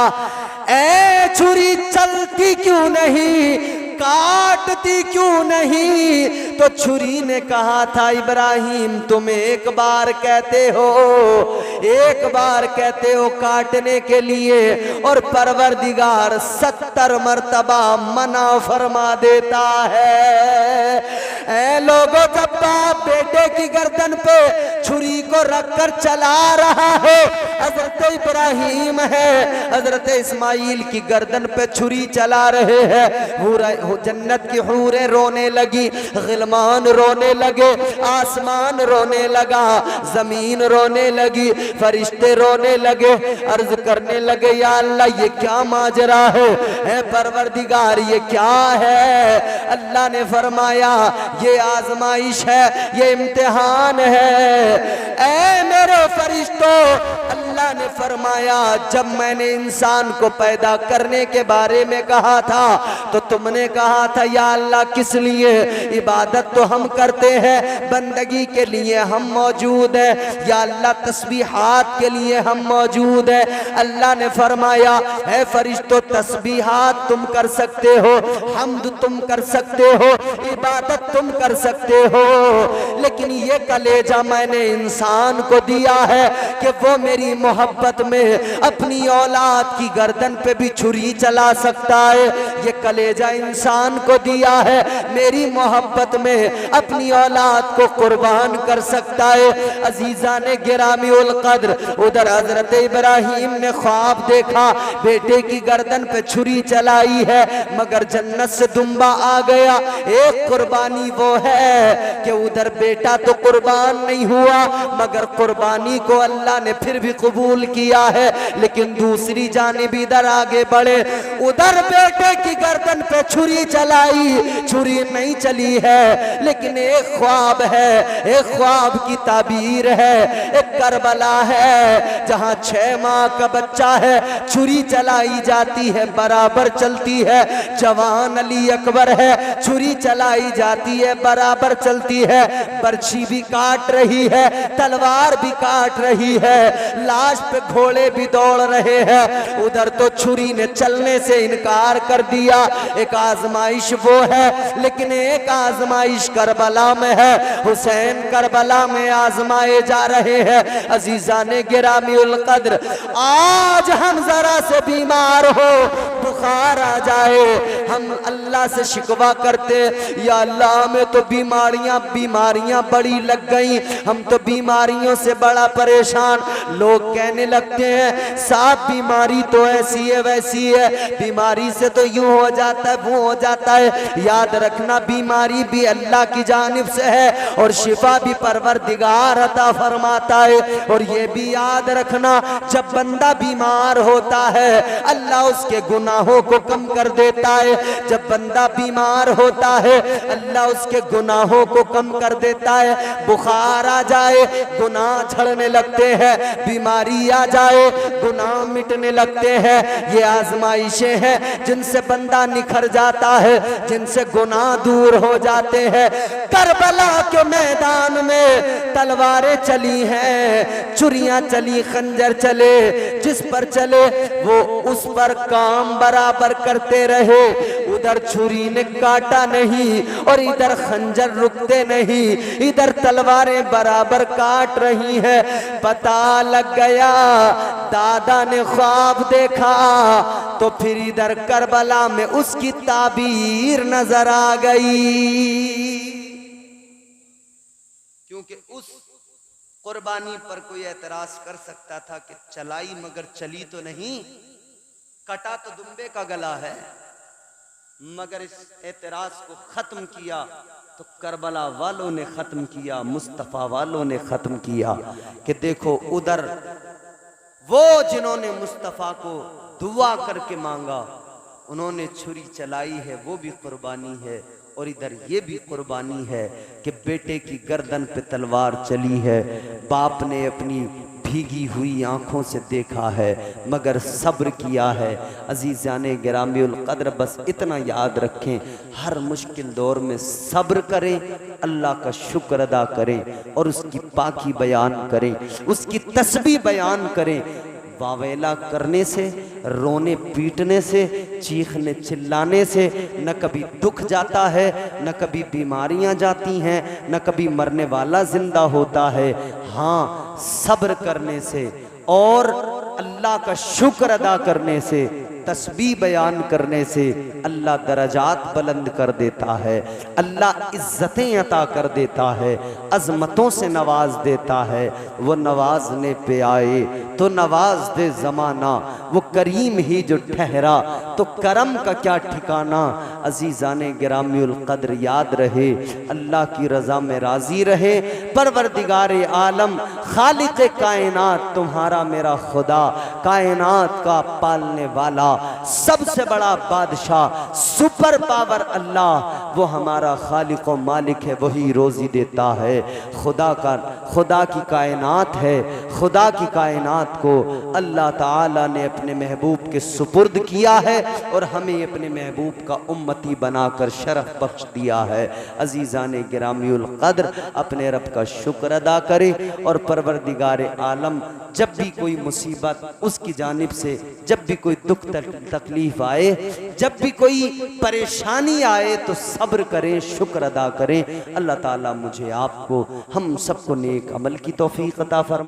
ऐ छुरी चलती क्यों नहीं, काटती क्यों नहीं, तो छुरी ने कहा था इब्राहिम तुम एक बार कहते हो, एक बार कहते हो काटने के लिए और परवरदिगार 70 मर्तबा मना फरमा देता है। ऐ लोगों, जब बाप बेटे की गर्दन पे छुरी को रखकर चला रहा है, हजरत इब्राहिम है हजरत इस्माइल की गर्दन पे छुरी चला रहे हैं। जन्नत की हूरें रोने लगी, गिलमान रोने लगे, आसमान रोने लगा, जमीन रोने लगी, फरिश्ते रोने लगे, अर्ज करने लगे या अल्लाह ये क्या माजरा है परवरदिगार ये क्या है। अल्लाह ने फरमाया ये आजमाइश है, ये इम्तिहान है। ऐ मेरे फरिश्तों, अल्लाह ने फरमाया जब मैंने इंसान को पैदा करने के बारे में कहा था तो तुमने कहा था या अल्लाह किस लिए, इबादत तो हम करते हैं, बंदगी के लिए हम मौजूद है, या अल्लाह तस्बीहात के लिए हम मौजूद है। अल्लाह ने फरमाया है फरिश्तों तस्बीहात तुम कर सकते हो, हम्द तुम कर सकते हो, इबादत तुम कर सकते हो, लेकिन ये कलेजा मैंने इंसान को दिया है कि वो मेरी मोहब्बत में अपनी औलाद की गर्दन पे भी छुरी चला सकता है। ये कलेजा इंसान को दिया है, मेरी मोहब्बत में अपनी औलाद को कुर्बान कर सकता है। अजीजा ने गिरामी उल कद्र, उधर हजरत इब्राहिम ने ख्वाब देखा, बेटे की गर्दन पे छुरी चलाई है मगर जन्नत से दुम्बा आ गया। एक कुर्बानी वो है कि उधर बेटा तो कुर्बान नहीं हुआ मगर कुर्बानी को अल्लाह ने फिर भी कबूल किया है, लेकिन दूसरी जानिब इधर आगे बढ़े, उधर बेटे की गर्दन पे छुरी चलाई, छुरी नहीं चली है लेकिन एक ख्वाब है, एक ख्वाब की ताबीर है, एक करबला है जहां 6 माह का बच्चा है, छुरी चलाई जाती है बराबर चलती है। जवान अली अकबर है, छुरी चलाई जाती है बराबर चलती है, बर्छी भी काट रही है, तलवार भी काट रही है, लाश पे घोड़े भी दौड़ रहे हैं। उधर तो छुरी ने चलने से इनकार कर दिया। एक आजमाइश वो है, लेकिन एक आजमाइश करबला में है, हुसैन करबला में आजमाए जा रहे हैं। अजीजा ने गिरामी उल कद्र, आज हम जरा से बीमार हो
बुखार आ जाए, हम अल्लाह से शिकवा करते, या अल्लाह हमें तो बीमारियां बड़ी लग गई, हम तो बीमारियों से बड़ा परेशान। लोग कहने लगते हैं साहब बीमारी तो ऐसी है वैसी है, बीमारी से तो यूं हो जाता है वो हो जाता है। याद रखना बीमारी भी अल्लाह की जानिब से है और शिफा भी परवरदिगार अता फरमाता है। और ये भी याद रखना जब बंदा बीमार होता है अल्लाह उसके गुनाहों को कम कर देता है। जब बंदा बीमार होता है अल्लाह उसके गुनाहों को कम कर देता है। बुखार आ जाए गुनाह झड़ने लगते हैं, बीमारी आ जाए गुनाह मिटने लगते हैं। ये आजमाइशें हैं जिनसे बंदा निखर जाता है, जिनसे गुनाह दूर हो जाते हैं। करबला के मैदान में तलवारें चली हैं, छुरियां चली, खंजर चले, जिस पर चले वो उस पर काम बराबर करते रहे। उधर छुरी ने काटा नहीं और इधर खंजर रुकते नहीं, इधर तलवारें बराबर काट रही हैं। पता लग गया दादा ने ख्वाब देखा, तो फिर इधर करबला में उसकी ताबीर नजर आ गई।
क्योंकि उस कुर्बानी पर कोई एतराज कर सकता था कि चलाई मगर चली तो नहीं, कटा तो दुम्बे का गला है, मगर इस एतराज को खत्म किया तो करबला वालों ने खत्म किया, मुस्तफा वालों ने खत्म किया। कि देखो उधर वो जिन्होंने मुस्तफा को दुआ करके मांगा उन्होंने छुरी चलाई है, वो भी कुर्बानी है। और इधर ये भी कुर्बानी है कि बेटे की गर्दन पे तलवार चली है, बाप ने अपनी भीगी हुई आंखों से देखा है मगर सब्र किया है। अजीज़ाने गिरामीउल कद्र बस इतना याद रखें, हर मुश्किल दौर में सब्र करें, अल्लाह का शुक्र अदा करें और उसकी पाकी बयान करें, उसकी तस्बीह बयान करें। वावेला करने से, रोने पीटने से, चीखने चिल्लाने से न कभी दुख जाता है, न कभी बीमारियां जाती हैं, न कभी मरने वाला जिंदा होता है। हाँ, सब्र करने से और अल्लाह का शुक्र अदा करने से, तस्बीह बयान करने से अल्लाह दरजात बुलंद कर देता है, अल्लाह इज्जतें अता कर देता है, अजमतों से नवाज देता है। वो नवाजने पे आए तो नवाज दे ज़माना, वो करीम ही जो ठहरा तो करम का क्या ठिकाना। अजीज़ाने गिरामीउल कद्र याद रहे, अल्लाह की रज़ा में राज़ी रहे। परवरदिगारे आलम खालिक कायनात तुम्हारा मेरा खुदा, कायनात का पालने वाला, सबसे बड़ा बादशाह, सुपर पावर अल्लाह, वो हमारा खालिक और मालिक है, वही रोजी देता है। खुदा की कायनात है, खुदा की कायनात को अल्लाह ताला ने अपने महबूब के सुपुर्द किया है और हमें अपने महबूब का उम्मती बनाकर शरफ बख्श दिया है। अजीज़ाने गिरामीउल कद्र अपने रब का शुक्र अदा करें और परवरदिगारे आलम जब भी कोई मुसीबत उसकी जानिब से, जब भी कोई दुख तकलीफ आए, जब भी कोई परेशानी आए तो सब्र करें, शुक्र अदा करें। अल्लाह ताला मुझे आपको हम सबको नेक अमल की तौफीक अता फरमाए।